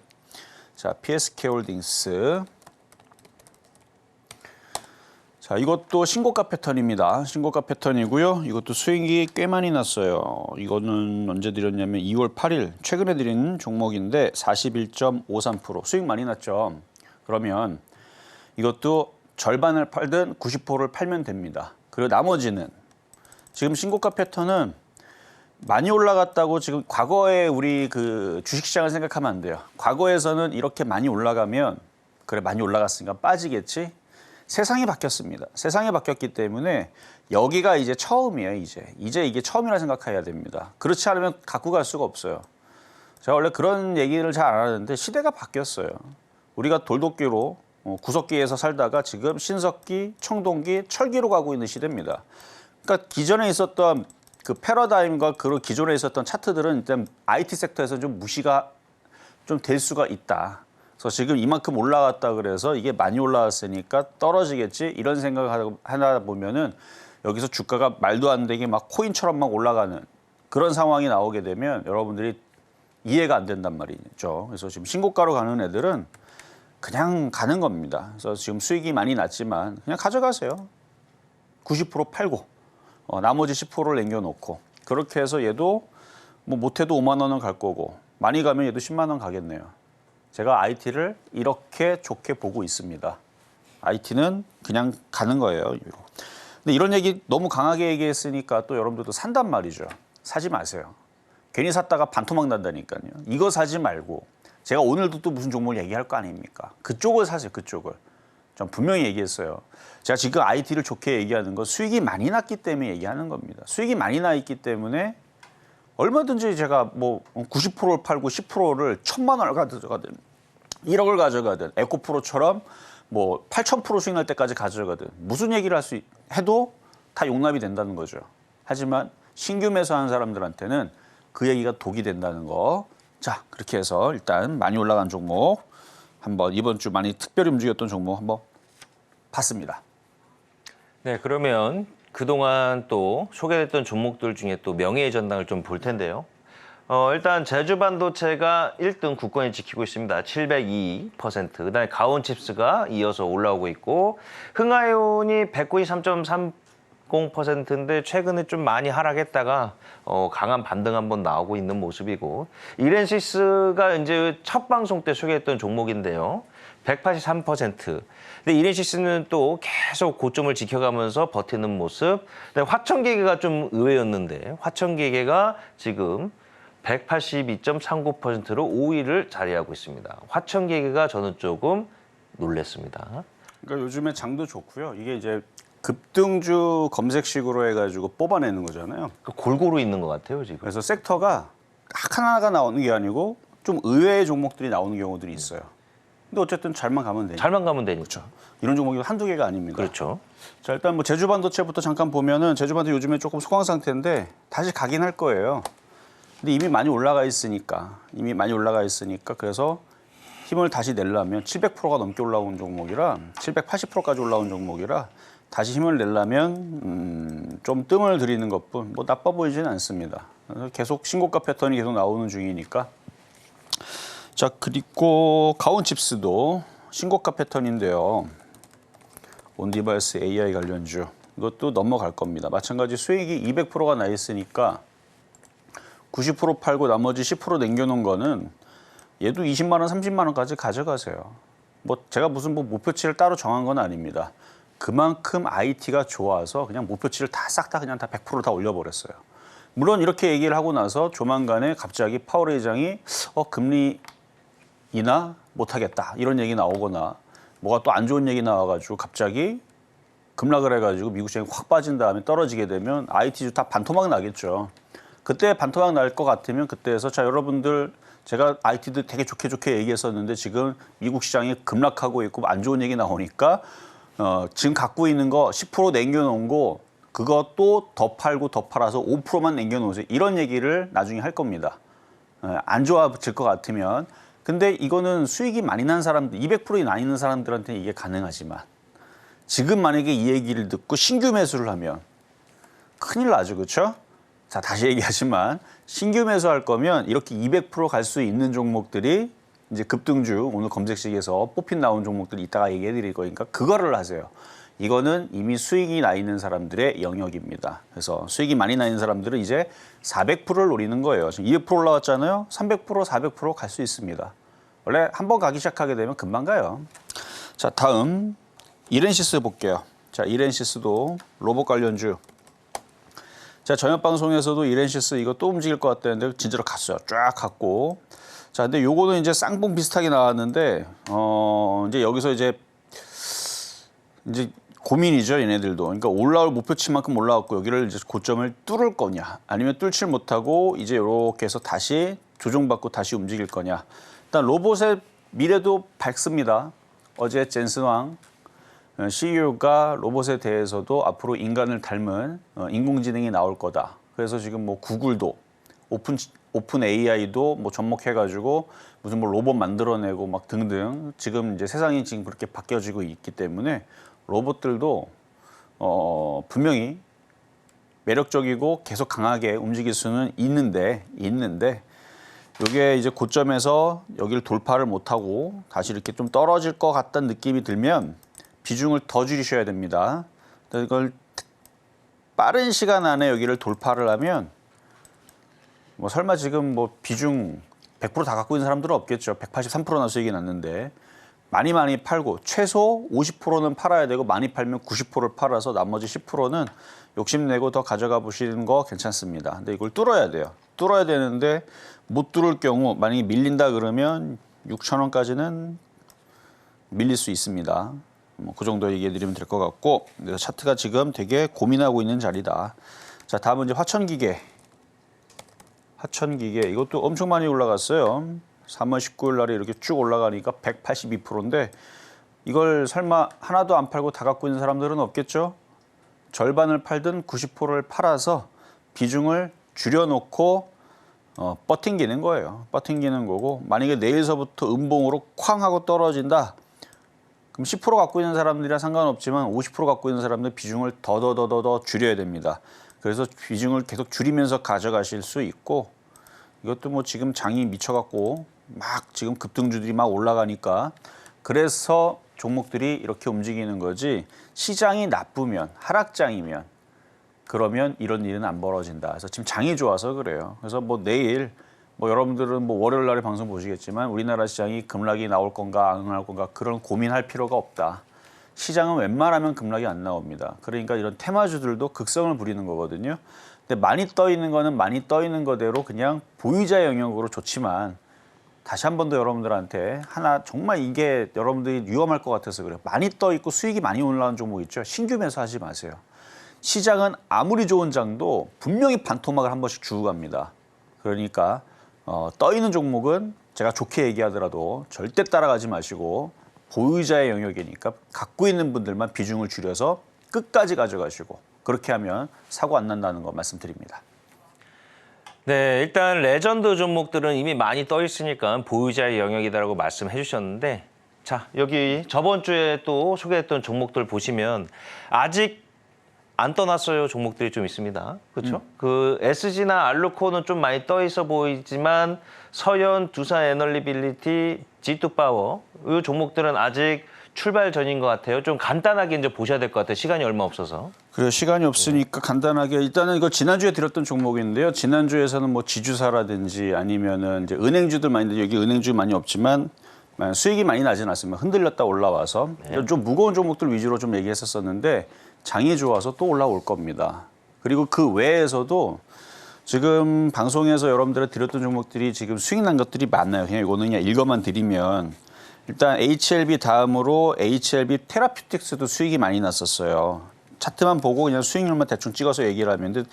S3: 자, PSK 홀딩스. 자, 이것도 신고가 패턴입니다. 신고가 패턴이고요. 이것도 수익이 꽤 많이 났어요. 이거는 언제 드렸냐면 2월 8일 최근에 드린 종목인데 41.53% 수익 많이 났죠. 그러면 이것도 절반을 팔든 90%를 팔면 됩니다. 그리고 나머지는 지금 신고가 패턴은 많이 올라갔다고 지금 과거에 우리 그 주식시장을 생각하면 안 돼요. 과거에서는 이렇게 많이 올라가면 그래 많이 올라갔으니까 빠지겠지. 세상이 바뀌었습니다. 세상이 바뀌었기 때문에 여기가 이제 처음이에요. 이제 이게 처음이라 생각해야 됩니다. 그렇지 않으면 갖고 갈 수가 없어요. 제가 원래 그런 얘기를 잘 안 하는데 시대가 바뀌었어요. 우리가 돌도끼로 구석기에서 살다가 지금 신석기, 청동기, 철기로 가고 있는 시대입니다. 그러니까 기존에 있었던 그 패러다임과 그 기존에 있었던 차트들은 일단 IT 섹터에서 좀 무시가 좀 될 수가 있다. 그래서 지금 이만큼 올라갔다 그래서 이게 많이 올라왔으니까 떨어지겠지 이런 생각을 하다 보면은 여기서 주가가 말도 안 되게 막 코인처럼 막 올라가는 그런 상황이 나오게 되면 여러분들이 이해가 안 된단 말이죠. 그래서 지금 신고가로 가는 애들은 그냥 가는 겁니다. 그래서 지금 수익이 많이 났지만 그냥 가져가세요. 90% 팔고 나머지 10%를 남겨놓고 그렇게 해서 얘도 뭐 못해도 5만 원은 갈 거고 많이 가면 얘도 10만 원 가겠네요. 제가 IT를 이렇게 좋게 보고 있습니다. IT는 그냥 가는 거예요. 근데 이런 얘기 너무 강하게 얘기했으니까 또 여러분들도 산단 말이죠. 사지 마세요. 괜히 샀다가 반토막 난다니까요. 이거 사지 말고 제가 오늘도 또 무슨 종목을 얘기할 거 아닙니까? 그쪽을 사세요. 그쪽을. 전 분명히 얘기했어요. 제가 지금 IT를 좋게 얘기하는 건 수익이 많이 났기 때문에 얘기하는 겁니다. 수익이 많이 나 있기 때문에 얼마든지 제가 뭐 90%를 팔고 10%를 1,000만 원을 가져가든 1억을 가져가든 에코프로처럼 뭐 8,000% 수익 날 때까지 가져가든 무슨 얘기를 해도 다 용납이 된다는 거죠. 하지만 신규 매수하는 사람들한테는 그 얘기가 독이 된다는 거. 자, 그렇게 해서 일단 많이 올라간 종목 한번 이번 주 많이 특별히 움직였던 종목 한번 봤습니다.
S2: 네, 그러면 그동안 또 소개됐던 종목들 중에 또 명예의 전당을 좀 볼 텐데요. 일단 제주반도체가 1등 굳건히 지키고 있습니다. 702%. 그다음에 가온칩스가 이어서 올라오고 있고 흥하이온이 193.30%인데 최근에 좀 많이 하락했다가 강한 반등 한번 나오고 있는 모습이고 이렌시스가 이제 첫 방송 때 소개했던 종목인데요. 183%. 근데 이렌시스는 또 계속 고점을 지켜가면서 버티는 모습. 근데 화천기계가 좀 의외였는데 화천기계가 지금 182.39%로 5위를 자리하고 있습니다. 화천기계가 저는 조금 놀랐습니다.
S3: 그러니까 요즘에 장도 좋고요. 이게 이제 급등주 검색식으로 해가지고 뽑아내는 거잖아요.
S2: 골고루 있는 것 같아요, 지금.
S3: 그래서 섹터가 하나가 나오는 게 아니고 좀 의외의 종목들이 나오는 경우들이 있어요. 근데 어쨌든 잘만 가면 되니까.
S2: 잘만 가면 되니까.
S3: 이런 종목이 한두 개가 아닙니다.
S2: 그렇죠.
S3: 자, 일단 뭐 제주반도체부터 잠깐 보면은 제주반도체 요즘에 조금 소강 상태인데 다시 가긴 할 거예요. 근데 이미 많이 올라가 있으니까 그래서 힘을 다시 내려면 700%가 넘게 올라온 종목이라 780%까지 올라온 종목이라 다시 힘을 내려면 좀 뜸을 들이는 것뿐 뭐 나빠 보이지는 않습니다. 그래서 계속 신고가 패턴이 계속 나오는 중이니까. 자, 그리고 가온칩스도 신고가 패턴인데요. 온디바이스 AI 관련주 이것도 넘어갈 겁니다. 마찬가지 수익이 200%가 나 있으니까 90% 팔고 나머지 10% 남겨놓은 거는 얘도 20만 원, 30만 원까지 가져가세요. 뭐 제가 무슨 뭐 목표치를 따로 정한 건 아닙니다. 그만큼 IT가 좋아서 그냥 목표치를 다 싹 다 그냥 다 100% 다 올려버렸어요. 물론 이렇게 얘기를 하고 나서 조만간에 갑자기 파월 의장이 금리 인하 못하겠다 이런 얘기 나오거나 뭐가 또 안 좋은 얘기 나와가지고 갑자기 급락을 해가지고 미국 시장이 확 빠진 다음에 떨어지게 되면 IT주 다 반토막 나겠죠. 그때 반토막 날 것 같으면 그때에서 자 여러분들 제가 IT도 되게 좋게 얘기했었는데 지금 미국 시장이 급락하고 있고 안 좋은 얘기 나오니까 지금 갖고 있는 거 10% 남겨놓은 거 그것도 더 팔고 더 팔아서 5%만 남겨놓으세요. 이런 얘기를 나중에 할 겁니다. 안 좋아질 것 같으면. 근데 이거는 수익이 많이 난 사람들, 200% 많이 있는 사람들한테는 이게 가능하지만 지금 만약에 이 얘기를 듣고 신규 매수를 하면 큰일 나죠, 그렇죠? 자, 다시 얘기하지만 신규 매수할 거면 이렇게 200% 갈 수 있는 종목들이 이제 급등주 오늘 검색식에서 뽑힌 나온 종목들 이따가 얘기해 드릴 거니까 그거를 하세요. 이거는 이미 수익이 나 있는 사람들의 영역입니다. 그래서 수익이 많이 나 있는 사람들은 이제 400%를 노리는 거예요. 지금 200% 올라왔잖아요. 300%, 400% 갈 수 있습니다. 원래 한번 가기 시작하게 되면 금방 가요. 자, 다음 이렌시스 볼게요. 자, 이렌시스도 로봇 관련주. 자, 저녁 방송에서도 이렌시스 이거 또 움직일 것 같다는데 진짜로 갔어요. 쫙 갔고. 자, 근데 요거는 이제 쌍봉 비슷하게 나왔는데 이제 여기서 이제 고민이죠, 얘네들도. 그러니까 올라올 목표치만큼 올라왔고 여기를 이제 고점을 뚫을 거냐, 아니면 뚫질 못하고 이제 이렇게 해서 다시 조정받고 다시 움직일 거냐. 일단 로봇의 미래도 밝습니다. 어제 젠슨 왕 CEO가 로봇에 대해서도 앞으로 인간을 닮은 인공지능이 나올 거다. 그래서 지금 뭐 구글도 오픈 AI도 뭐 접목해가지고 무슨 뭐 로봇 만들어내고 막 등등 지금 이제 세상이 지금 그렇게 바뀌어지고 있기 때문에 로봇들도 분명히 매력적이고 계속 강하게 움직일 수는 있는데 이게 이제 고점에서 여기를 돌파를 못하고 다시 이렇게 좀 떨어질 것 같다는 느낌이 들면 비중을 더 줄이셔야 됩니다. 이걸 빠른 시간 안에 여기를 돌파를 하면 뭐 설마 지금 뭐 비중 100% 다 갖고 있는 사람들은 없겠죠. 183%나 수익이 났는데 많이 팔고 최소 50%는 팔아야 되고 많이 팔면 90%를 팔아서 나머지 10%는 욕심내고 더 가져가 보시는 거 괜찮습니다. 근데 이걸 뚫어야 돼요. 뚫어야 되는데 못 뚫을 경우 만약에 밀린다 그러면 6,000원까지는 밀릴 수 있습니다. 뭐 그 정도 얘기해 드리면 될 것 같고 그래서 차트가 지금 되게 고민하고 있는 자리다. 자, 다음은 이제 화천기계 이것도 엄청 많이 올라갔어요. 3월 19일 날에 이렇게 쭉 올라가니까 182%인데 이걸 설마 하나도 안 팔고 다 갖고 있는 사람들은 없겠죠? 절반을 팔든 90%를 팔아서 비중을 줄여놓고 버팅기는 거예요. 버팅기는 거고 만약에 내일서부터 음봉으로 쾅 하고 떨어진다. 그럼 10% 갖고 있는 사람들이랑 상관없지만 50% 갖고 있는 사람들 비중을 더 줄여야 됩니다. 그래서 비중을 계속 줄이면서 가져가실 수 있고 이것도 뭐 지금 장이 미쳐갖고 막 지금 급등주들이 막 올라가니까 그래서 종목들이 이렇게 움직이는 거지 시장이 나쁘면 하락장이면 그러면 이런 일은 안 벌어진다. 그래서 지금 장이 좋아서 그래요. 그래서 뭐 내일 뭐 여러분들은 뭐 월요일 날에 방송 보시겠지만 우리나라 시장이 급락이 나올 건가 안 나올 건가 그런 고민할 필요가 없다. 시장은 웬만하면 급락이 안 나옵니다. 그러니까 이런 테마주들도 극성을 부리는 거거든요. 근데 많이 떠 있는 거는 많이 떠 있는 거대로 그냥 보유자 영역으로 좋지만 다시 한 번 더 여러분들한테 하나 정말 이게 여러분들이 위험할 것 같아서 그래요. 많이 떠 있고 수익이 많이 올라온 종목 있죠. 신규 매수하지 마세요. 시장은 아무리 좋은 장도 분명히 반토막을 한 번씩 주고 갑니다. 그러니까 떠 있는 종목은 제가 좋게 얘기하더라도 절대 따라가지 마시고 보유자의 영역이니까 갖고 있는 분들만 비중을 줄여서 끝까지 가져가시고 그렇게 하면 사고 안 난다는 거 말씀드립니다.
S2: 네, 일단 레전드 종목들은 이미 많이 떠 있으니까 보유자의 영역이다라고 말씀해 주셨는데 자, 여기 저번 주에 또 소개했던 종목들 보시면 아직 안 떠났어요 종목들이 좀 있습니다. 그렇죠? 그 SG나 알루코는 좀 많이 떠 있어 보이지만 서현, 두산 에너리빌리티, G2파워 이 종목들은 아직 출발 전인 것 같아요. 좀 간단하게 이제 보셔야 될 것 같아요. 시간이 얼마 없어서.
S3: 그래요. 시간이 없으니까 간단하게 일단은 이거 지난주에 드렸던 종목인데요. 지난주에서는 뭐 지주사라든지 아니면은 이제 은행주들 많이 있는데 여기 은행주 많이 없지만 수익이 많이 나진 않습니다. 흔들렸다 올라와서 좀 무거운 종목들 위주로 좀 얘기했었었는데 장이 좋아서 또 올라올 겁니다. 그리고 그 외에서도 지금 방송에서 여러분들한테 드렸던 종목들이 지금 수익 난 것들이 많아요. 그냥 이거는 그냥 읽어만 드리면 일단 HLB 다음으로 HLB 테라퓨틱스도 수익이 많이 났었어요. 차트만 보고 그냥 수익률만 대충 찍어서 얘기를 하면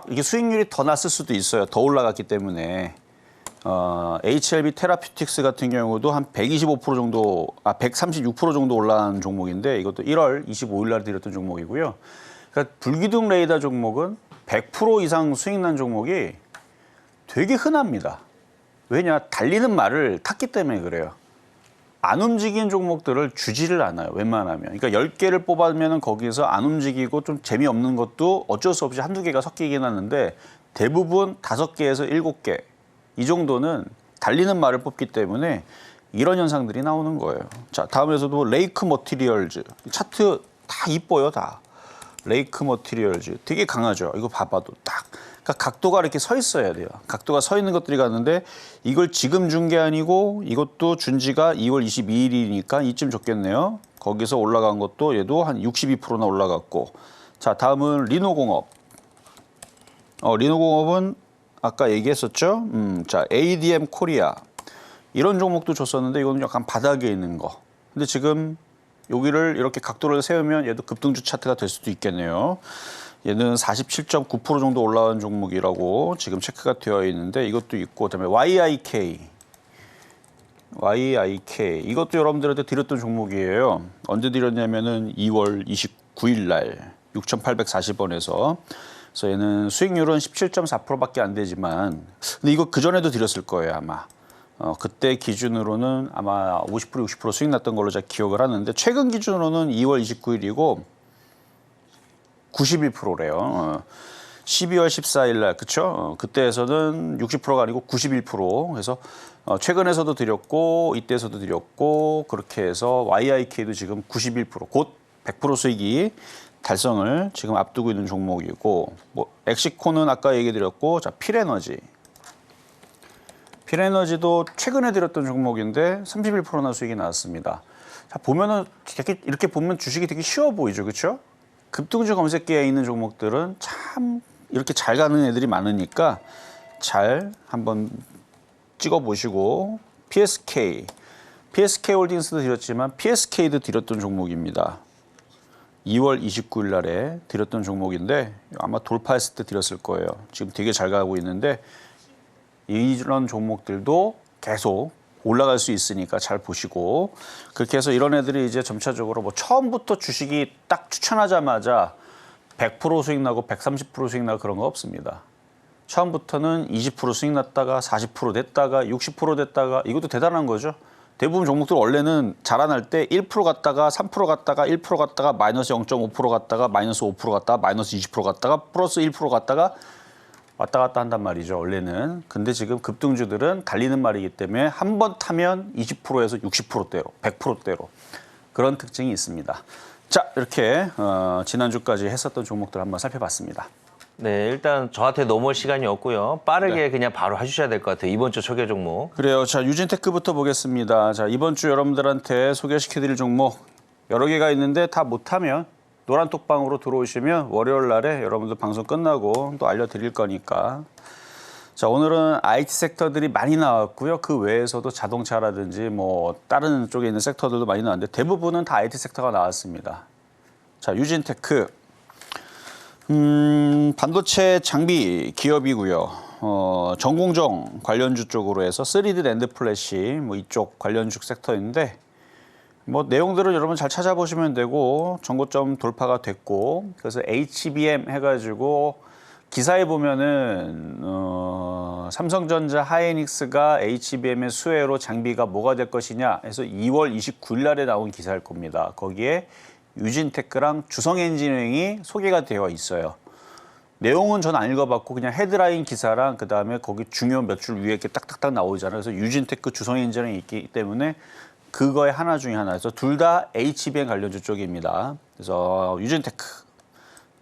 S3: 이게 수익률이 더 났을 수도 있어요. 더 올라갔기 때문에. HLB 테라퓨틱스 같은 경우도 한 125% 정도, 136% 정도 올라간 종목인데 이것도 1월 25일 날 드렸던 종목이고요. 그러니까 불기둥 레이더 종목은 100% 이상 수익 난 종목이 되게 흔합니다. 왜냐? 달리는 말을 탔기 때문에 그래요. 안 움직이는 종목들을 주지를 않아요. 웬만하면. 그러니까 10개를 뽑아면 거기서 안 움직이고 좀 재미없는 것도 어쩔 수 없이 한두 개가 섞이긴 하는데 대부분 5개에서 7개. 이 정도는 달리는 말을 뽑기 때문에 이런 현상들이 나오는 거예요. 자, 다음에서도 레이크 머티리얼즈. 차트 다 이뻐요, 다. 레이크 머티리얼즈. 되게 강하죠. 이거 봐봐도 딱. 그러니까 각도가 이렇게 서 있어야 돼요. 각도가 서 있는 것들이 갔는데 이걸 지금 준 게 아니고 이것도 준 지가 2월 22일이니까 이쯤 줬겠네요. 거기서 올라간 것도 얘도 한 62%나 올라갔고. 자, 다음은 리노공업. 리노공업은 아까 얘기했었죠. 자, ADM 코리아. 이런 종목도 줬었는데 이거는 약간 바닥에 있는 거. 근데 지금 여기를 이렇게 각도를 세우면 얘도 급등주 차트가 될 수도 있겠네요. 얘는 47.9% 정도 올라온 종목이라고 지금 체크가 되어 있는데 이것도 있고 그다음에 YIK 이것도 여러분들한테 드렸던 종목이에요. 언제 드렸냐면은 2월 29일 날 6,840원에서 그래서 얘는 수익률은 17.4%밖에 안 되지만 근데 이거 그전에도 드렸을 거예요, 아마. 그때 기준으로는 아마 50% 60% 수익 났던 걸로 제가 기억을 하는데 최근 기준으로는 2월 29일이고 91%래요. 12월 14일 날, 그쵸? 그때에서는 60%가 아니고 91%. 그래서 최근에서도 드렸고, 이때에서도 드렸고, 그렇게 해서 YIK도 지금 91%, 곧 100% 수익이 달성을 지금 앞두고 있는 종목이고, 뭐, 엑시코는 아까 얘기 드렸고, 자, 필에너지. 필에너지도 최근에 드렸던 종목인데 31%나 수익이 나왔습니다. 자, 보면은, 이렇게 보면 주식이 되게 쉬워 보이죠, 그쵸? 급등주 검색기에 있는 종목들은 참 이렇게 잘 가는 애들이 많으니까 잘 한번 찍어보시고 PSK 홀딩스도 드렸지만 PSK도 드렸던 종목입니다. 2월 29일 날에 드렸던 종목인데 아마 돌파했을 때 드렸을 거예요. 지금 되게 잘 가고 있는데 이런 종목들도 계속 올라갈 수 있으니까 잘 보시고 그렇게 해서 이런 애들이 이제 점차적으로 뭐 처음부터 주식이 딱 추천하자마자 100% 수익 나고 130% 수익 나고 그런 거 없습니다. 처음부터는 20% 수익 났다가 40% 됐다가 60% 됐다가 이것도 대단한 거죠. 대부분 종목들 원래는 자라날 때 1% 갔다가 3% 갔다가 1% 갔다가 마이너스 0.5% 갔다가 마이너스 5% 갔다가 마이너스 20% 갔다가 플러스 1% 갔다가 왔다 갔다 한단 말이죠, 원래는. 근데 지금 급등주들은 달리는 말이기 때문에 한 번 타면 20%에서 60%대로, 100%대로 그런 특징이 있습니다. 자, 이렇게 지난주까지 했었던 종목들 한번 살펴봤습니다.
S2: 네, 일단 저한테 넘어올 시간이 없고요. 빠르게 그냥 바로 해주셔야 될 것 같아요. 이번 주 소개 종목.
S3: 그래요. 자, 유진테크부터 보겠습니다. 자, 이번 주 여러분들한테 소개시켜드릴 종목 여러 개가 있는데 다 못하면 노란톡방으로 들어오시면 월요일 날에 여러분들 방송 끝나고 또 알려드릴 거니까. 자, 오늘은 IT 섹터들이 많이 나왔고요. 그 외에서도 자동차라든지 뭐 다른 쪽에 있는 섹터들도 많이 나왔는데 대부분은 다 IT 섹터가 나왔습니다. 자, 유진테크. 반도체 장비 기업이고요. 전공정 관련주 쪽으로 해서 3D 랜드 플래시 뭐 이쪽 관련주 섹터인데 뭐 내용들은 여러분 잘 찾아보시면 되고 전고점 돌파가 됐고 그래서 HBM 해가지고 기사에 보면은 삼성전자 하이닉스가 HBM의 수혜로 장비가 뭐가 될 것이냐 해서 2월 29일 날에 나온 기사일 겁니다. 거기에 유진테크랑 주성엔지니어링이 소개가 되어 있어요. 내용은 저는 안 읽어봤고 그냥 헤드라인 기사랑 그다음에 거기 중요 몇 줄 위에 이렇게 딱딱딱 나오잖아요. 그래서 유진테크, 주성엔지니어링이 있기 때문에 그거의 하나 중에 하나. 그래서 둘 다 HBM 관련주 쪽입니다. 그래서 유진테크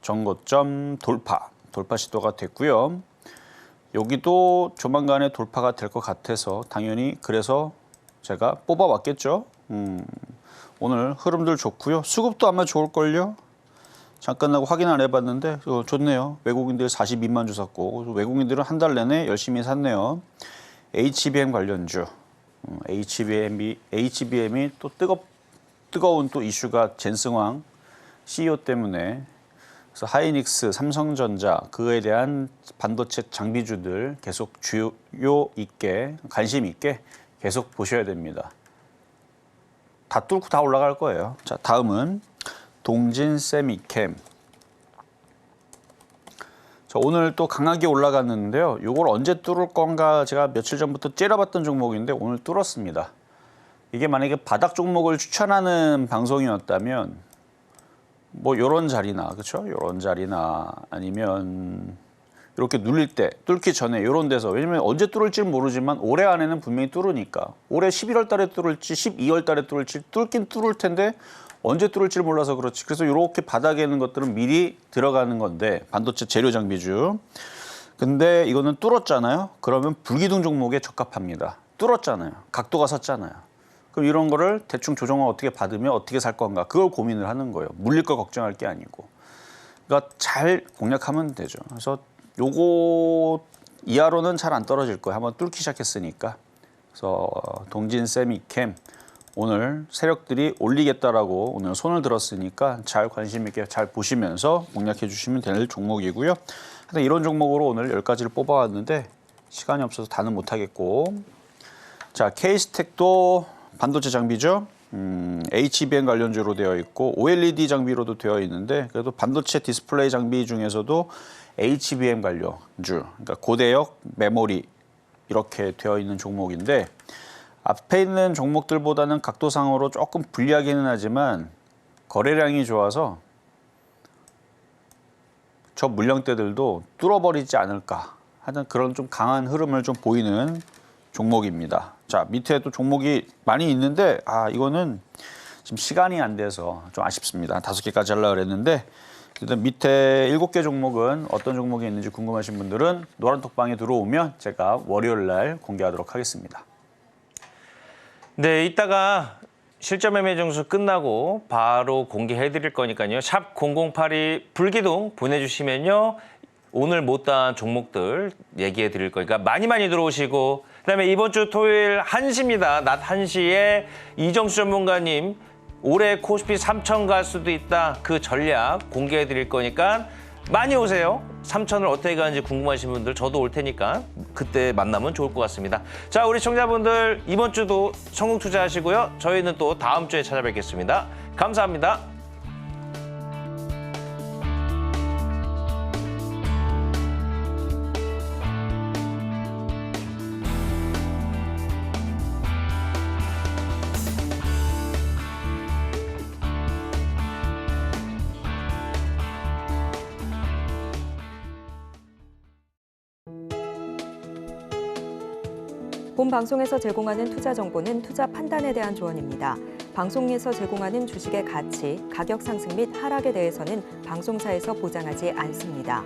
S3: 전고점 돌파 시도가 됐고요. 여기도 조만간에 돌파가 될 것 같아서 당연히 그래서 제가 뽑아왔겠죠. 오늘 흐름들 좋고요. 수급도 아마 좋을걸요. 잠깐 나고 확인 안 해봤는데 좋네요. 외국인들 42만 주 샀고 외국인들은 한 달 내내 열심히 샀네요. HBM 관련주. HBM이 또 뜨거운 또 이슈가 젠승황 CEO 때문에 그래서 하이닉스, 삼성전자 그거에 대한 반도체 장비주들 계속 주요 있게 관심 있게 계속 보셔야 됩니다. 다 뚫고 다 올라갈 거예요. 자, 다음은 동진 세미캠. 자, 오늘 또 강하게 올라갔는데요. 이걸 언제 뚫을 건가 제가 며칠 전부터 째려봤던 종목인데 오늘 뚫었습니다. 이게 만약에 바닥 종목을 추천하는 방송이었다면 뭐 요런 자리나 그렇죠? 요런 자리나 아니면 이렇게 눌릴 때 뚫기 전에 요런 데서 왜냐면 언제 뚫을지 모르지만 올해 안에는 분명히 뚫으니까 올해 11월 달에 뚫을지 12월 달에 뚫을지 뚫긴 뚫을 텐데 언제 뚫을지 몰라서 그렇지. 그래서 이렇게 바닥에 있는 것들은 미리 들어가는 건데 반도체 재료 장비주. 근데 이거는 뚫었잖아요. 그러면 불기둥 종목에 적합합니다. 뚫었잖아요. 각도가 섰잖아요. 그럼 이런 거를 대충 조정을 어떻게 받으면 어떻게 살 건가 그걸 고민을 하는 거예요. 물릴 거 걱정할 게 아니고. 그러니까 잘 공략하면 되죠. 그래서 요거 이하로는 잘 안 떨어질 거예요. 한번 뚫기 시작했으니까. 그래서 동진 세미캠 오늘 세력들이 올리겠다라고 오늘 손을 들었으니까 잘 관심 있게 잘 보시면서 공략해 주시면 될 종목이고요. 하여튼 이런 종목으로 오늘 10가지를 뽑아왔는데 시간이 없어서 다는 못하겠고 자 케이스텍도 반도체 장비죠. HBM 관련주로 되어 있고 OLED 장비로도 되어 있는데 그래도 반도체 디스플레이 장비 중에서도 HBM 관련주 그러니까 고대역 메모리 이렇게 되어 있는 종목인데 앞에 있는 종목들보다는 각도상으로 조금 불리하기는 하지만 거래량이 좋아서 저 물량대들도 뚫어버리지 않을까 하는 그런 좀 강한 흐름을 좀 보이는 종목입니다. 자 밑에도 종목이 많이 있는데 이거는 지금 시간이 안 돼서 좀 아쉽습니다. 5개까지 하려고 그랬는데 일단 밑에 7개 종목은 어떤 종목이 있는지 궁금하신 분들은 노란톡방에 들어오면 제가 월요일 날 공개하도록 하겠습니다.
S2: 네, 이따가 실전 매매 점수 끝나고 바로 공개해 드릴 거니까요. 샵 0082 불기둥 보내주시면요. 오늘 못다한 종목들 얘기해 드릴 거니까 많이 들어오시고 그다음에 이번 주 토요일 1시입니다. 낮 1시에 이정수 전문가님 올해 코스피 3천 갈 수도 있다. 그 전략 공개해 드릴 거니까 많이 오세요. 3천을 어떻게 가는지 궁금하신 분들 저도 올 테니까 그때 만나면 좋을 것 같습니다. 자, 우리 시청자분들 이번 주도 성공 투자하시고요. 저희는 또 다음 주에 찾아뵙겠습니다. 감사합니다.
S1: 본 방송에서 제공하는 투자 정보는 투자 판단에 대한 조언입니다. 방송에서 제공하는 주식의 가치, 가격 상승 및 하락에 대해서는 방송사에서 보장하지 않습니다.